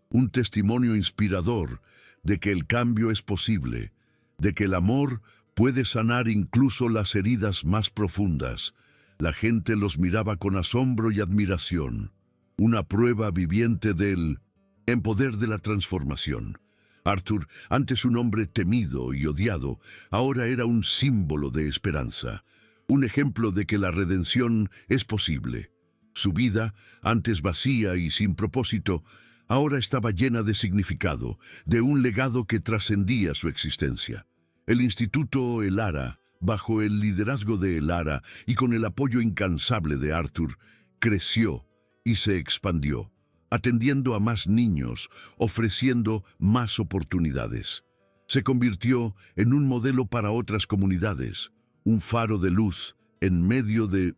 un testimonio inspirador de que el cambio es posible, de que el amor puede sanar incluso las heridas más profundas. La gente los miraba con asombro y admiración, una prueba viviente del poder de la transformación. Arthur, antes un hombre temido y odiado, ahora era un símbolo de esperanza, un ejemplo de que la redención es posible. Su vida, antes vacía y sin propósito, ahora estaba llena de significado, de un legado que trascendía su existencia. El Instituto Elara, bajo el liderazgo de Elara y con el apoyo incansable de Arthur, creció y se expandió, atendiendo a más niños, ofreciendo más oportunidades. Se convirtió en un modelo para otras comunidades, un faro de luz en medio de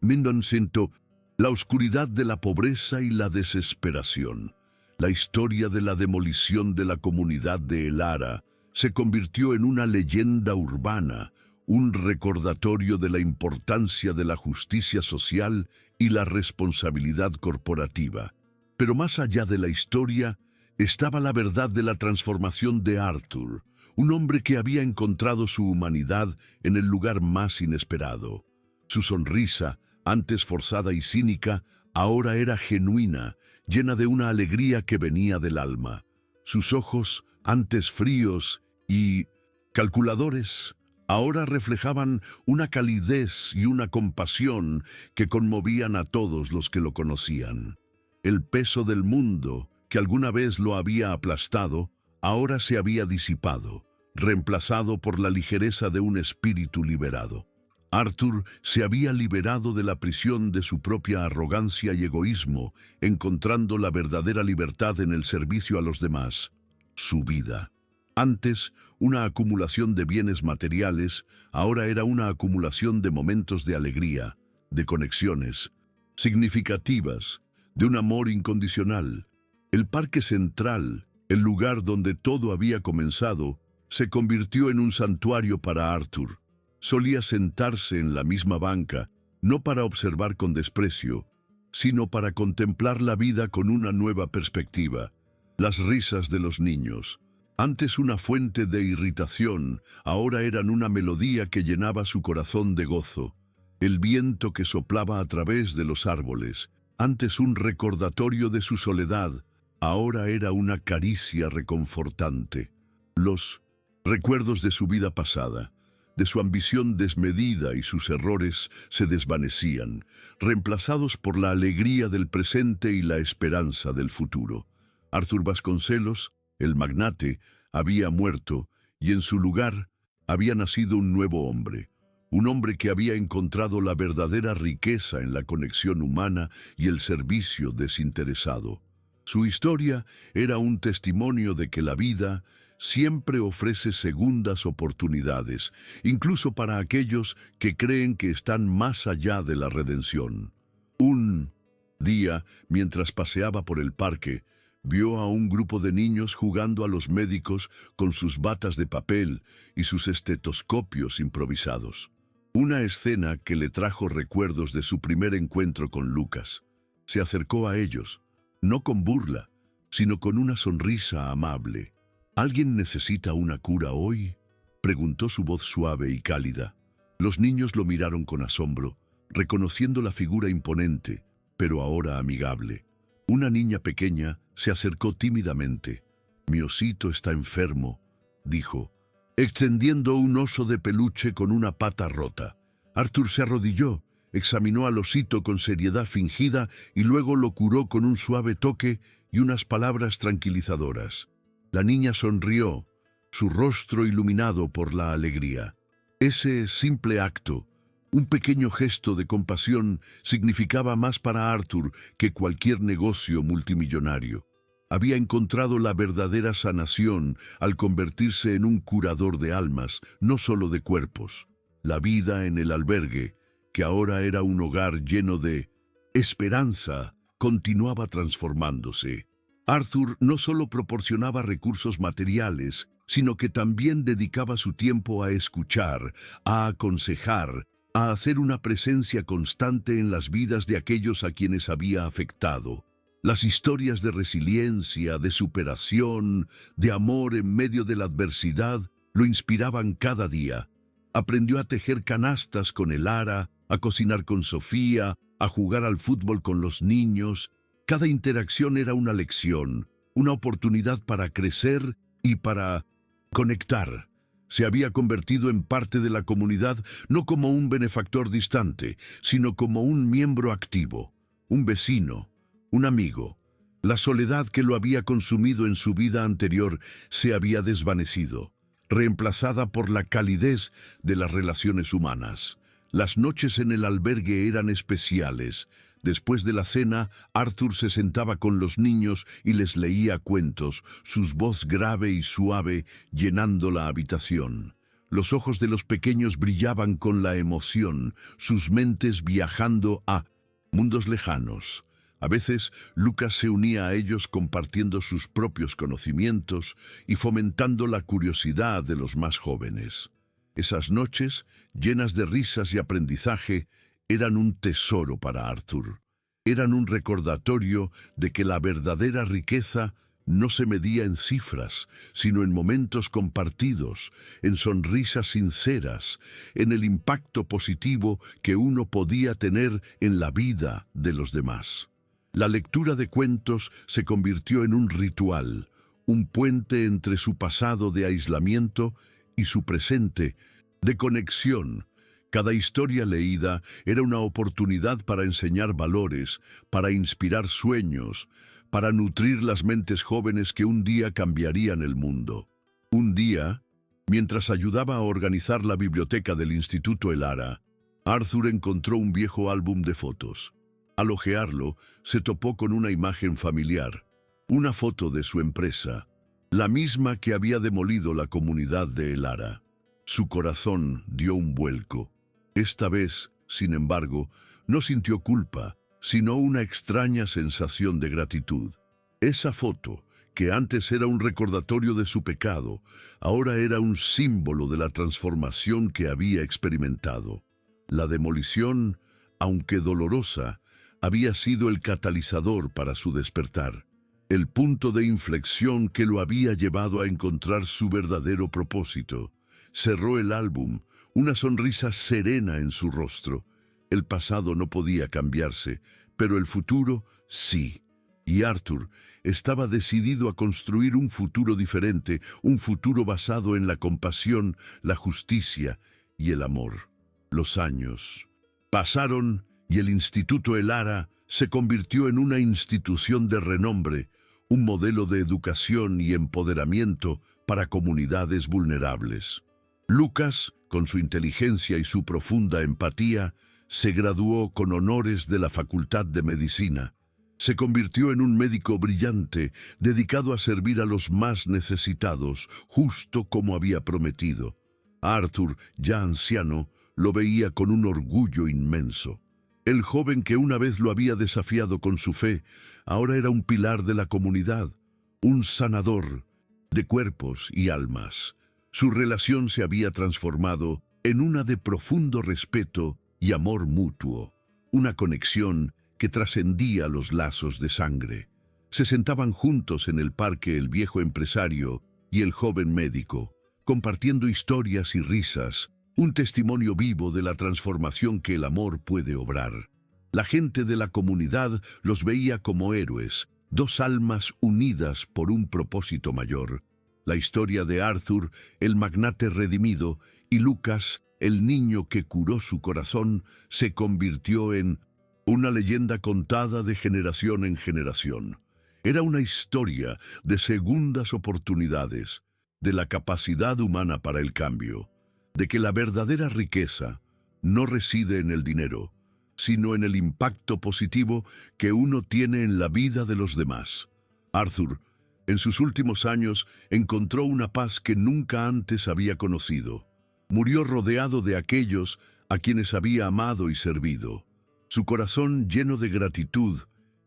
la oscuridad de la pobreza y la desesperación. La historia de la demolición de la comunidad de Elara se convirtió en una leyenda urbana, un recordatorio de la importancia de la justicia social y la responsabilidad corporativa. Pero más allá de la historia, estaba la verdad de la transformación de Arthur, un hombre que había encontrado su humanidad en el lugar más inesperado. Su sonrisa, antes forzada y cínica, ahora era genuina, llena de una alegría que venía del alma. Sus ojos, antes fríos y calculadores, ahora reflejaban una calidez y una compasión que conmovían a todos los que lo conocían. El peso del mundo, que alguna vez lo había aplastado, ahora se había disipado, reemplazado por la ligereza de un espíritu liberado. Arthur se había liberado de la prisión de su propia arrogancia y egoísmo, encontrando la verdadera libertad en el servicio a los demás, su vida. Antes, una acumulación de bienes materiales, ahora era una acumulación de momentos de alegría, de conexiones significativas, de un amor incondicional. El Parque Central, el lugar donde todo había comenzado, se convirtió en un santuario para Arthur. Solía sentarse en la misma banca, no para observar con desprecio, sino para contemplar la vida con una nueva perspectiva. Las risas de los niños, antes una fuente de irritación, ahora eran una melodía que llenaba su corazón de gozo. El viento que soplaba a través de los árboles, antes un recordatorio de su soledad, ahora era una caricia reconfortante. Los recuerdos de su vida pasada, de su ambición desmedida y sus errores se desvanecían, reemplazados por la alegría del presente y la esperanza del futuro. Arthur Vasconcelos, el magnate, había muerto y en su lugar había nacido un nuevo hombre, un hombre que había encontrado la verdadera riqueza en la conexión humana y el servicio desinteresado. Su historia era un testimonio de que la vida siempre ofrece segundas oportunidades, incluso para aquellos que creen que están más allá de la redención. Un día, mientras paseaba por el parque, vio a un grupo de niños jugando a los médicos con sus batas de papel y sus estetoscopios improvisados. Una escena que le trajo recuerdos de su primer encuentro con Lucas. Se acercó a ellos, no con burla, sino con una sonrisa amable. ¿Alguien necesita una cura hoy?, preguntó su voz suave y cálida. Los niños lo miraron con asombro, reconociendo la figura imponente, pero ahora amigable. Una niña pequeña se acercó tímidamente. «Mi osito está enfermo», dijo, extendiendo un oso de peluche con una pata rota. Arthur se arrodilló, examinó al osito con seriedad fingida y luego lo curó con un suave toque y unas palabras tranquilizadoras. La niña sonrió, su rostro iluminado por la alegría. Ese simple acto, un pequeño gesto de compasión, significaba más para Arthur que cualquier negocio multimillonario. Había encontrado la verdadera sanación al convertirse en un curador de almas, no solo de cuerpos. La vida en el albergue, que ahora era un hogar lleno de esperanza, continuaba transformándose. Arthur no solo proporcionaba recursos materiales, sino que también dedicaba su tiempo a escuchar, a aconsejar, a hacer una presencia constante en las vidas de aquellos a quienes había afectado. Las historias de resiliencia, de superación, de amor en medio de la adversidad lo inspiraban cada día. Aprendió a tejer canastas con Elara, a cocinar con Sofía, a jugar al fútbol con los niños. Cada interacción era una lección, una oportunidad para crecer y para conectar. Se había convertido en parte de la comunidad no como un benefactor distante, sino como un miembro activo, un vecino, un amigo. La soledad que lo había consumido en su vida anterior se había desvanecido, reemplazada por la calidez de las relaciones humanas. Las noches en el albergue eran especiales. Después de la cena, Arthur se sentaba con los niños y les leía cuentos, su voz grave y suave llenando la habitación. Los ojos de los pequeños brillaban con la emoción, sus mentes viajando a mundos lejanos. A veces, Lucas se unía a ellos compartiendo sus propios conocimientos y fomentando la curiosidad de los más jóvenes. Esas noches, llenas de risas y aprendizaje, eran un tesoro para Arthur. Eran un recordatorio de que la verdadera riqueza no se medía en cifras, sino en momentos compartidos, en sonrisas sinceras, en el impacto positivo que uno podía tener en la vida de los demás. La lectura de cuentos se convirtió en un ritual, un puente entre su pasado de aislamiento y su presente de conexión. Cada historia leída era una oportunidad para enseñar valores, para inspirar sueños, para nutrir las mentes jóvenes que un día cambiarían el mundo. Un día, mientras ayudaba a organizar la biblioteca del Instituto Elara, Arthur encontró un viejo álbum de fotos. Al hojearlo, se topó con una imagen familiar, una foto de su empresa, la misma que había demolido la comunidad de Elara. Su corazón dio un vuelco. Esta vez, sin embargo, no sintió culpa, sino una extraña sensación de gratitud. Esa foto, que antes era un recordatorio de su pecado, ahora era un símbolo de la transformación que había experimentado. La demolición, aunque dolorosa, había sido el catalizador para su despertar, el punto de inflexión que lo había llevado a encontrar su verdadero propósito. Cerró el álbum, una sonrisa serena en su rostro. El pasado no podía cambiarse, pero el futuro sí. Y Arthur estaba decidido a construir un futuro diferente, un futuro basado en la compasión, la justicia y el amor. Los años pasaron y el Instituto Elara se convirtió en una institución de renombre, un modelo de educación y empoderamiento para comunidades vulnerables. Lucas, Con su inteligencia y su profunda empatía, se graduó con honores de la Facultad de Medicina. Se convirtió en un médico brillante, dedicado a servir a los más necesitados, justo como había prometido. Arthur, ya anciano, lo veía con un orgullo inmenso. El joven que una vez lo había desafiado con su fe, ahora era un pilar de la comunidad, un sanador de cuerpos y almas. Su relación se había transformado en una de profundo respeto y amor mutuo, una conexión que trascendía los lazos de sangre. Se sentaban juntos en el parque el viejo empresario y el joven médico, compartiendo historias y risas, un testimonio vivo de la transformación que el amor puede obrar. La gente de la comunidad los veía como héroes, dos almas unidas por un propósito mayor. La historia de Arthur, el magnate redimido, y Lucas, el niño que curó su corazón, se convirtió en una leyenda contada de generación en generación. Era una historia de segundas oportunidades, de la capacidad humana para el cambio, de que la verdadera riqueza no reside en el dinero, sino en el impacto positivo que uno tiene en la vida de los demás. Arthur, en sus últimos años, encontró una paz que nunca antes había conocido. Murió rodeado de aquellos a quienes había amado y servido, su corazón lleno de gratitud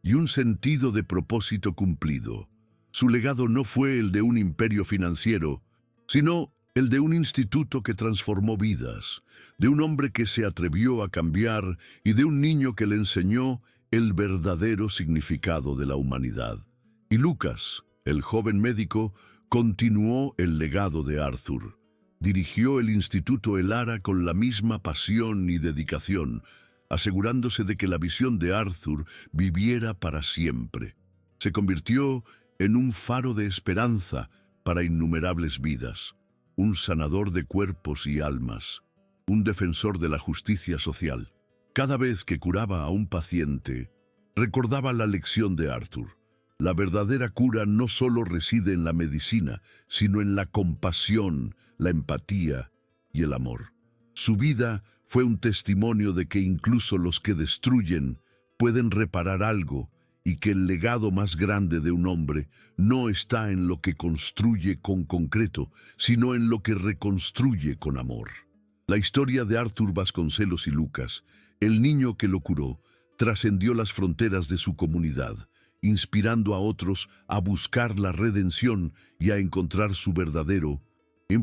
y un sentido de propósito cumplido. Su legado no fue el de un imperio financiero, sino el de un instituto que transformó vidas, de un hombre que se atrevió a cambiar y de un niño que le enseñó el verdadero significado de la humanidad. Y Lucas, el joven médico, continuó el legado de Arthur. Dirigió el Instituto Elara con la misma pasión y dedicación, asegurándose de que la visión de Arthur viviera para siempre. Se convirtió en un faro de esperanza para innumerables vidas, un sanador de cuerpos y almas, un defensor de la justicia social. Cada vez que curaba a un paciente, recordaba la lección de Arthur. La verdadera cura no solo reside en la medicina, sino en la compasión, la empatía y el amor. Su vida fue un testimonio de que incluso los que destruyen pueden reparar algo y que el legado más grande de un hombre no está en lo que construye con concreto, sino en lo que reconstruye con amor. La historia de Arthur Vasconcelos y Lucas, el niño que lo curó, trascendió las fronteras de su comunidad, inspirando a otros a buscar la redención y a encontrar su verdadero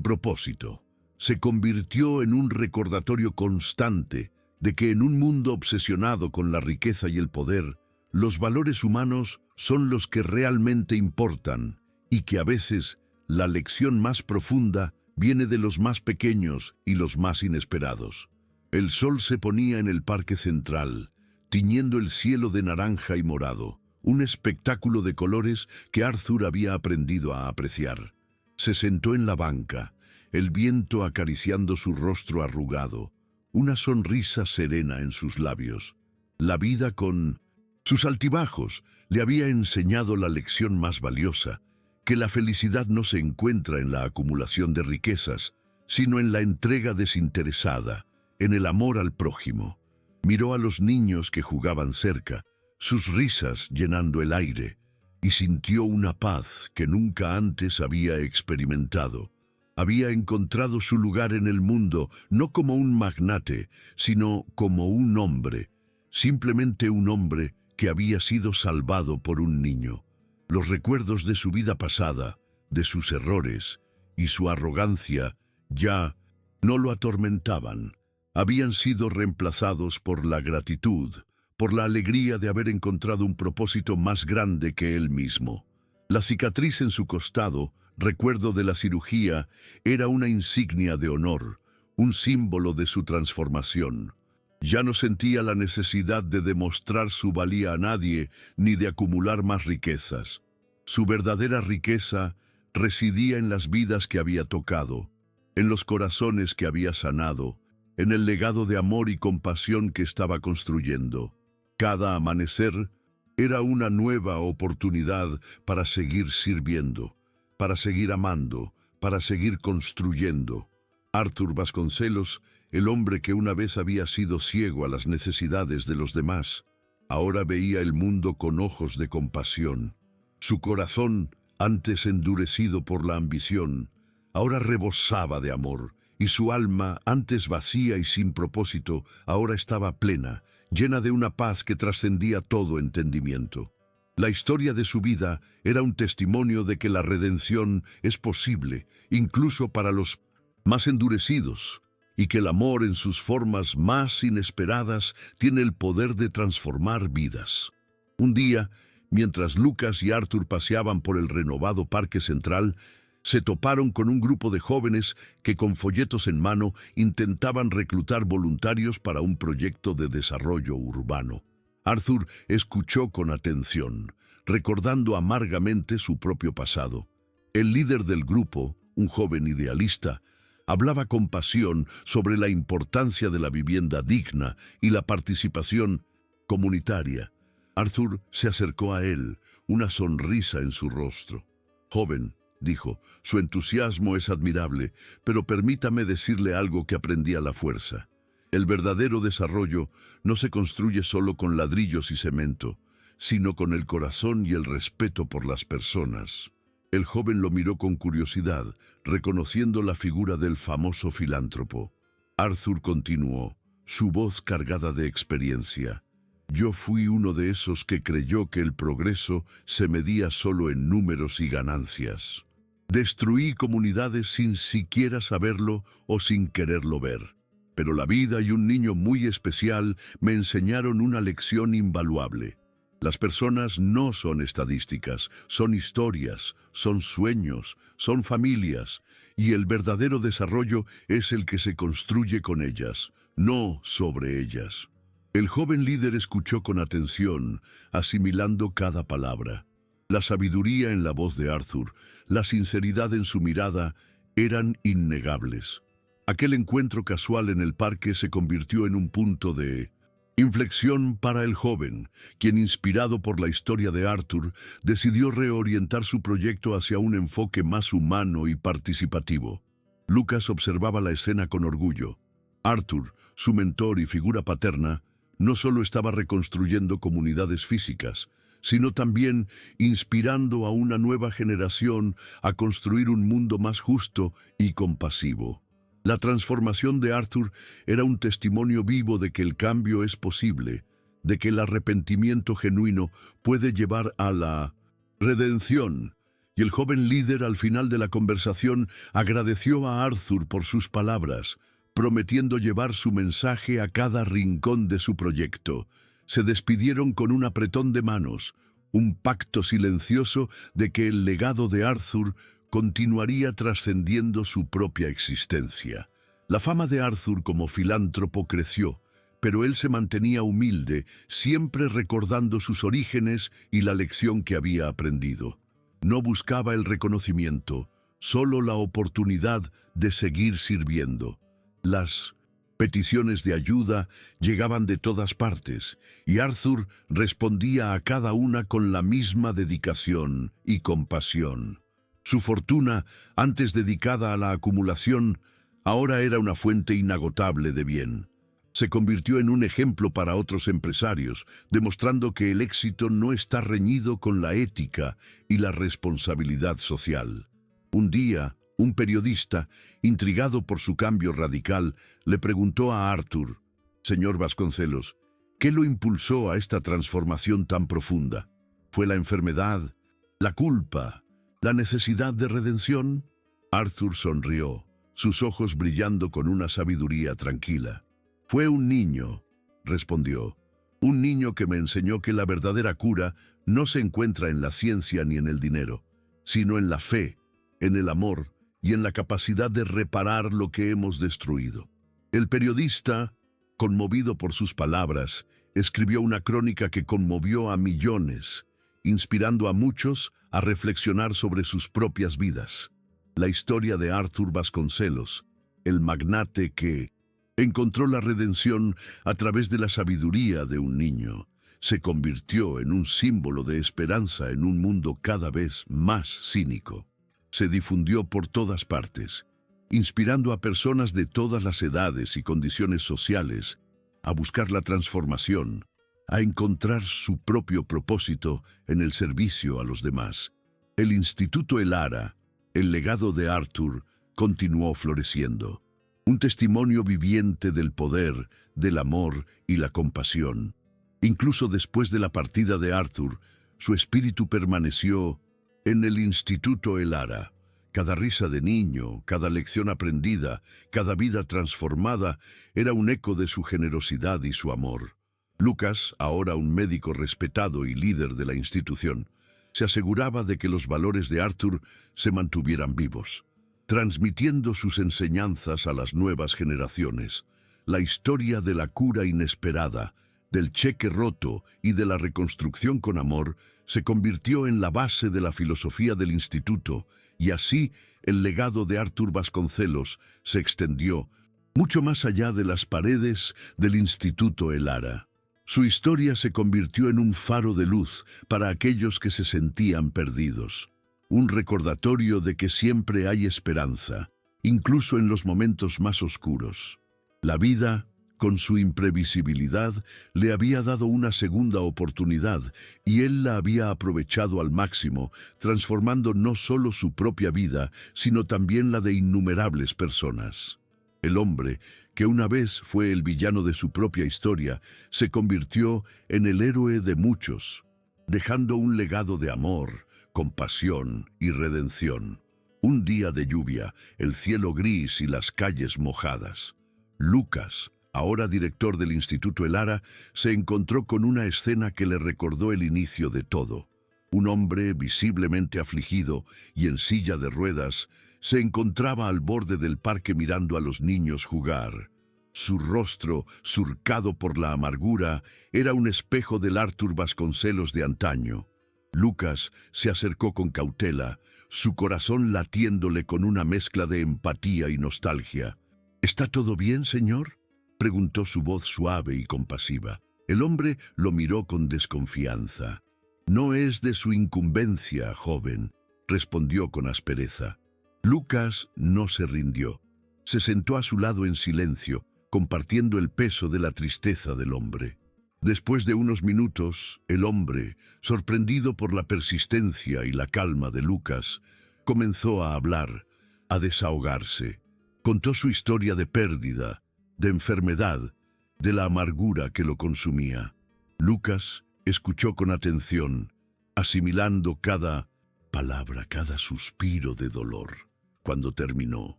propósito. Se convirtió en un recordatorio constante de que en un mundo obsesionado con la riqueza y el poder, los valores humanos son los que realmente importan y que a veces la lección más profunda viene de los más pequeños y los más inesperados. El sol se ponía en el parque central, tiñendo el cielo de naranja y morado, un espectáculo de colores que Arthur había aprendido a apreciar. Se sentó en la banca, el viento acariciando su rostro arrugado, una sonrisa serena en sus labios. La vida con sus altibajos le había enseñado la lección más valiosa, que la felicidad no se encuentra en la acumulación de riquezas, sino en la entrega desinteresada, en el amor al prójimo. Miró a los niños que jugaban cerca, sus risas llenando el aire, y sintió una paz que nunca antes había experimentado. Había encontrado su lugar en el mundo, no como un magnate, sino como un hombre, simplemente un hombre que había sido salvado por un niño. Los recuerdos de su vida pasada, de sus errores y su arrogancia ya no lo atormentaban. Habían sido reemplazados por la gratitud, por la alegría de haber encontrado un propósito más grande que él mismo. La cicatriz en su costado, recuerdo de la cirugía, era una insignia de honor, un símbolo de su transformación. Ya no sentía la necesidad de demostrar su valía a nadie ni de acumular más riquezas. Su verdadera riqueza residía en las vidas que había tocado, en los corazones que había sanado, en el legado de amor y compasión que estaba construyendo. Cada amanecer era una nueva oportunidad para seguir sirviendo, para seguir amando, para seguir construyendo. Arthur Vasconcelos, el hombre que una vez había sido ciego a las necesidades de los demás, ahora veía el mundo con ojos de compasión. Su corazón, antes endurecido por la ambición, ahora rebosaba de amor, y su alma, antes vacía y sin propósito, ahora estaba plena, llena de una paz que trascendía todo entendimiento. La historia de su vida era un testimonio de que la redención es posible, incluso para los más endurecidos, y que el amor en sus formas más inesperadas tiene el poder de transformar vidas. Un día, mientras Lucas y Arthur paseaban por el renovado Parque Central, se toparon con un grupo de jóvenes que con folletos en mano intentaban reclutar voluntarios para un proyecto de desarrollo urbano. Arthur escuchó con atención, recordando amargamente su propio pasado. El líder del grupo, un joven idealista, hablaba con pasión sobre la importancia de la vivienda digna y la participación comunitaria. Arthur se acercó a él, una sonrisa en su rostro. «Joven», dijo, «su entusiasmo es admirable, pero permítame decirle algo que aprendí a la fuerza. El verdadero desarrollo no se construye solo con ladrillos y cemento, sino con el corazón y el respeto por las personas». El joven lo miró con curiosidad, reconociendo la figura del famoso filántropo. Arthur continuó, su voz cargada de experiencia. «Yo fui uno de esos que creyó que el progreso se medía solo en números y ganancias. Destruí comunidades sin siquiera saberlo o sin quererlo ver. Pero la vida y un niño muy especial me enseñaron una lección invaluable. Las personas no son estadísticas, son historias, son sueños, son familias, y el verdadero desarrollo es el que se construye con ellas, no sobre ellas». El joven líder escuchó con atención, asimilando cada palabra. La sabiduría en la voz de Arthur, la sinceridad en su mirada, eran innegables. Aquel encuentro casual en el parque se convirtió en un punto de inflexión para el joven, quien, inspirado por la historia de Arthur, decidió reorientar su proyecto hacia un enfoque más humano y participativo. Lucas observaba la escena con orgullo. Arthur, su mentor y figura paterna, no solo estaba reconstruyendo comunidades físicas, sino también inspirando a una nueva generación a construir un mundo más justo y compasivo. La transformación de Arthur era un testimonio vivo de que el cambio es posible, de que el arrepentimiento genuino puede llevar a la redención. Y el joven líder, al final de la conversación, agradeció a Arthur por sus palabras, prometiendo llevar su mensaje a cada rincón de su proyecto. Se despidieron con un apretón de manos, un pacto silencioso de que el legado de Arthur continuaría trascendiendo su propia existencia. La fama de Arthur como filántropo creció, pero él se mantenía humilde, siempre recordando sus orígenes y la lección que había aprendido. No buscaba el reconocimiento, solo la oportunidad de seguir sirviendo. Las peticiones de ayuda llegaban de todas partes, y Arthur respondía a cada una con la misma dedicación y compasión. Su fortuna, antes dedicada a la acumulación, ahora era una fuente inagotable de bien. Se convirtió en un ejemplo para otros empresarios, demostrando que el éxito no está reñido con la ética y la responsabilidad social. Un día, un periodista, intrigado por su cambio radical, le preguntó a Arthur: «Señor Vasconcelos, ¿qué lo impulsó a esta transformación tan profunda? ¿Fue la enfermedad, la culpa, la necesidad de redención?» Arthur sonrió, sus ojos brillando con una sabiduría tranquila. «Fue un niño», respondió, «un niño que me enseñó que la verdadera cura no se encuentra en la ciencia ni en el dinero, sino en la fe, en el amor y en la capacidad de reparar lo que hemos destruido». El periodista, conmovido por sus palabras, escribió una crónica que conmovió a millones, inspirando a muchos a reflexionar sobre sus propias vidas. La historia de Arthur Vasconcelos, el magnate que encontró la redención a través de la sabiduría de un niño, se convirtió en un símbolo de esperanza en un mundo cada vez más cínico. Se difundió por todas partes, inspirando a personas de todas las edades y condiciones sociales a buscar la transformación, a encontrar su propio propósito en el servicio a los demás. El Instituto Elara, el legado de Arthur, continuó floreciendo. Un testimonio viviente del poder, del amor y la compasión. Incluso después de la partida de Arthur, su espíritu permaneció en el Instituto Elara. Cada risa de niño, cada lección aprendida, cada vida transformada era un eco de su generosidad y su amor. Lucas, ahora un médico respetado y líder de la institución, se aseguraba de que los valores de Arthur se mantuvieran vivos, transmitiendo sus enseñanzas a las nuevas generaciones. La historia de la cura inesperada, del cheque roto y de la reconstrucción con amor se convirtió en la base de la filosofía del instituto, y así el legado de Arthur Vasconcelos se extendió mucho más allá de las paredes del Instituto Elara. Su historia se convirtió en un faro de luz para aquellos que se sentían perdidos. Un recordatorio de que siempre hay esperanza, incluso en los momentos más oscuros. La vida, con su imprevisibilidad, le había dado una segunda oportunidad y él la había aprovechado al máximo, transformando no solo su propia vida, sino también la de innumerables personas. El hombre, que una vez fue el villano de su propia historia, se convirtió en el héroe de muchos, dejando un legado de amor, compasión y redención. Un día de lluvia, el cielo gris y las calles mojadas. Lucas, ahora director del Instituto Elara, se encontró con una escena que le recordó el inicio de todo. Un hombre visiblemente afligido y en silla de ruedas se encontraba al borde del parque mirando a los niños jugar. Su rostro, surcado por la amargura, era un espejo del Arthur Vasconcelos de antaño. Lucas se acercó con cautela, su corazón latiéndole con una mezcla de empatía y nostalgia. «¿Está todo bien, señor?», preguntó su voz suave y compasiva. El hombre lo miró con desconfianza. «No es de su incumbencia, joven», respondió con aspereza. Lucas no se rindió. Se sentó a su lado en silencio, compartiendo el peso de la tristeza del hombre. Después de unos minutos, el hombre, sorprendido por la persistencia y la calma de Lucas, comenzó a hablar, a desahogarse. Contó su historia de pérdida, de enfermedad, de la amargura que lo consumía. Lucas escuchó con atención, asimilando cada palabra, cada suspiro de dolor. Cuando terminó,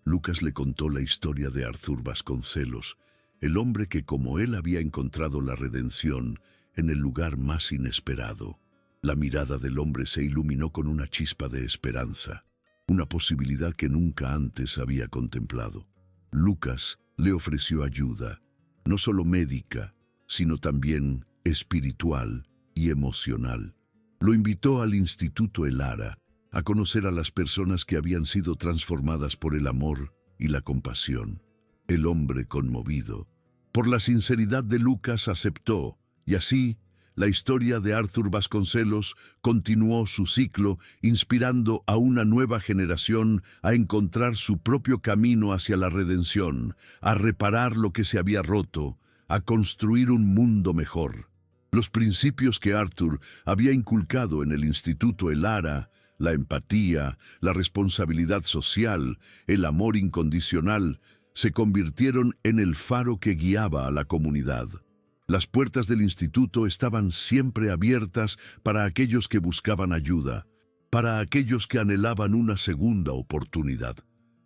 Lucas le contó la historia de Arthur Vasconcelos, el hombre que como él había encontrado la redención en el lugar más inesperado. La mirada del hombre se iluminó con una chispa de esperanza, una posibilidad que nunca antes había contemplado. Lucas le ofreció ayuda, no solo médica, sino también espiritual y emocional. Lo invitó al Instituto Elara a conocer a las personas que habían sido transformadas por el amor y la compasión. El hombre, conmovido por la sinceridad de Lucas, aceptó, y así la historia de Arthur Vasconcelos continuó su ciclo, inspirando a una nueva generación a encontrar su propio camino hacia la redención, a reparar lo que se había roto, a construir un mundo mejor. Los principios que Arthur había inculcado en el Instituto Elara, la empatía, la responsabilidad social, el amor incondicional, se convirtieron en el faro que guiaba a la comunidad. Las puertas del instituto estaban siempre abiertas para aquellos que buscaban ayuda, para aquellos que anhelaban una segunda oportunidad.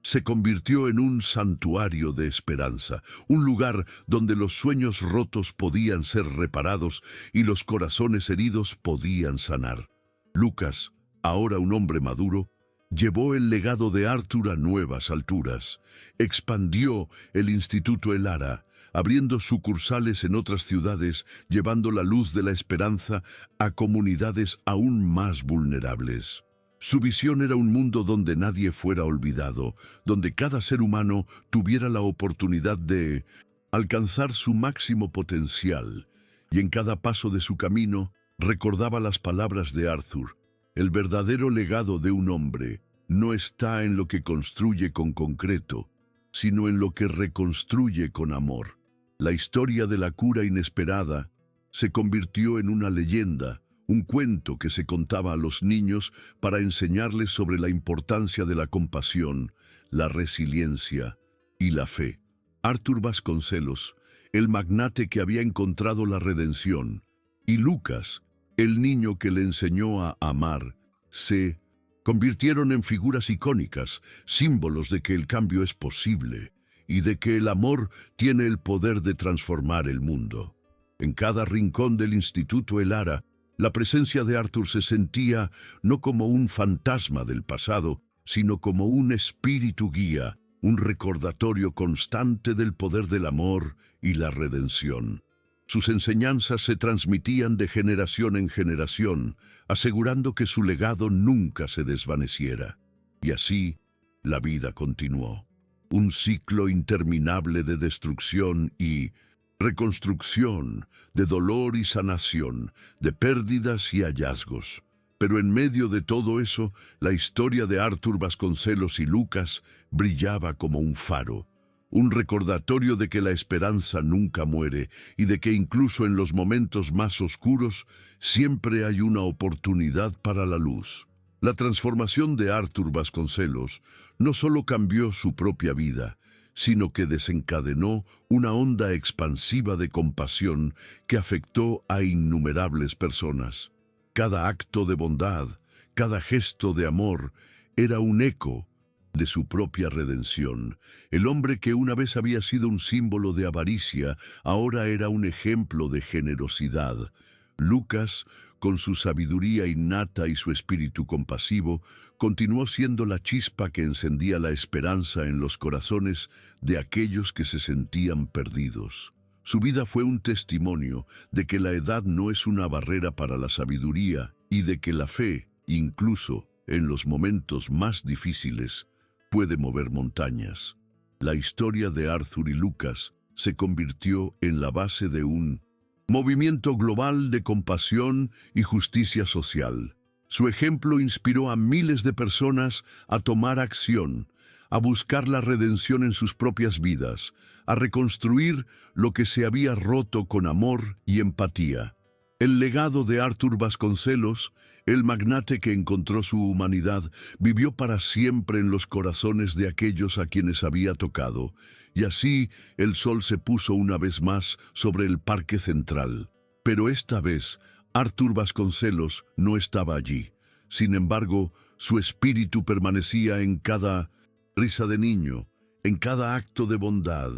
Se convirtió en un santuario de esperanza, un lugar donde los sueños rotos podían ser reparados y los corazones heridos podían sanar. Lucas, ahora un hombre maduro, llevó el legado de Arthur a nuevas alturas. Expandió el Instituto Elara, abriendo sucursales en otras ciudades, llevando la luz de la esperanza a comunidades aún más vulnerables. Su visión era un mundo donde nadie fuera olvidado, donde cada ser humano tuviera la oportunidad de alcanzar su máximo potencial, y en cada paso de su camino recordaba las palabras de Arthur: el verdadero legado de un hombre no está en lo que construye con concreto, sino en lo que reconstruye con amor. La historia de la cura inesperada se convirtió en una leyenda, un cuento que se contaba a los niños para enseñarles sobre la importancia de la compasión, la resiliencia y la fe. Arthur Vasconcelos, el magnate que había encontrado la redención, y Lucas, el niño que le enseñó a amar, se convirtieron en figuras icónicas, símbolos de que el cambio es posible y de que el amor tiene el poder de transformar el mundo. En cada rincón del Instituto El Ara, la presencia de Arthur se sentía no como un fantasma del pasado, sino como un espíritu guía, un recordatorio constante del poder del amor y la redención. Sus enseñanzas se transmitían de generación en generación, asegurando que su legado nunca se desvaneciera. Y así, la vida continuó. Un ciclo interminable de destrucción y reconstrucción, de dolor y sanación, de pérdidas y hallazgos. Pero en medio de todo eso, la historia de Arthur Vasconcelos y Lucas brillaba como un faro, un recordatorio de que la esperanza nunca muere y de que incluso en los momentos más oscuros siempre hay una oportunidad para la luz. La transformación de Arthur Vasconcelos no solo cambió su propia vida, sino que desencadenó una onda expansiva de compasión que afectó a innumerables personas. Cada acto de bondad, cada gesto de amor, era un eco de su propia redención. El hombre que una vez había sido un símbolo de avaricia, ahora era un ejemplo de generosidad. Lucas, con su sabiduría innata y su espíritu compasivo, continuó siendo la chispa que encendía la esperanza en los corazones de aquellos que se sentían perdidos. Su vida fue un testimonio de que la edad no es una barrera para la sabiduría y de que la fe, incluso en los momentos más difíciles, puede mover montañas. La historia de Arthur y Lucas se convirtió en la base de un movimiento global de compasión y justicia social. Su ejemplo inspiró a miles de personas a tomar acción, a buscar la redención en sus propias vidas, a reconstruir lo que se había roto con amor y empatía. El legado de Arthur Vasconcelos, el magnate que encontró su humanidad, vivió para siempre en los corazones de aquellos a quienes había tocado, y así el sol se puso una vez más sobre el Parque Central. Pero esta vez, Arthur Vasconcelos no estaba allí. Sin embargo, su espíritu permanecía en cada risa de niño, en cada acto de bondad,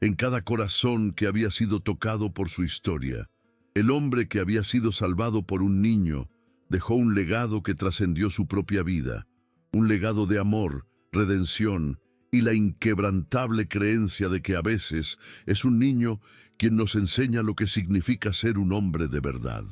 en cada corazón que había sido tocado por su historia. El hombre que había sido salvado por un niño dejó un legado que trascendió su propia vida, un legado de amor, redención y la inquebrantable creencia de que a veces es un niño quien nos enseña lo que significa ser un hombre de verdad.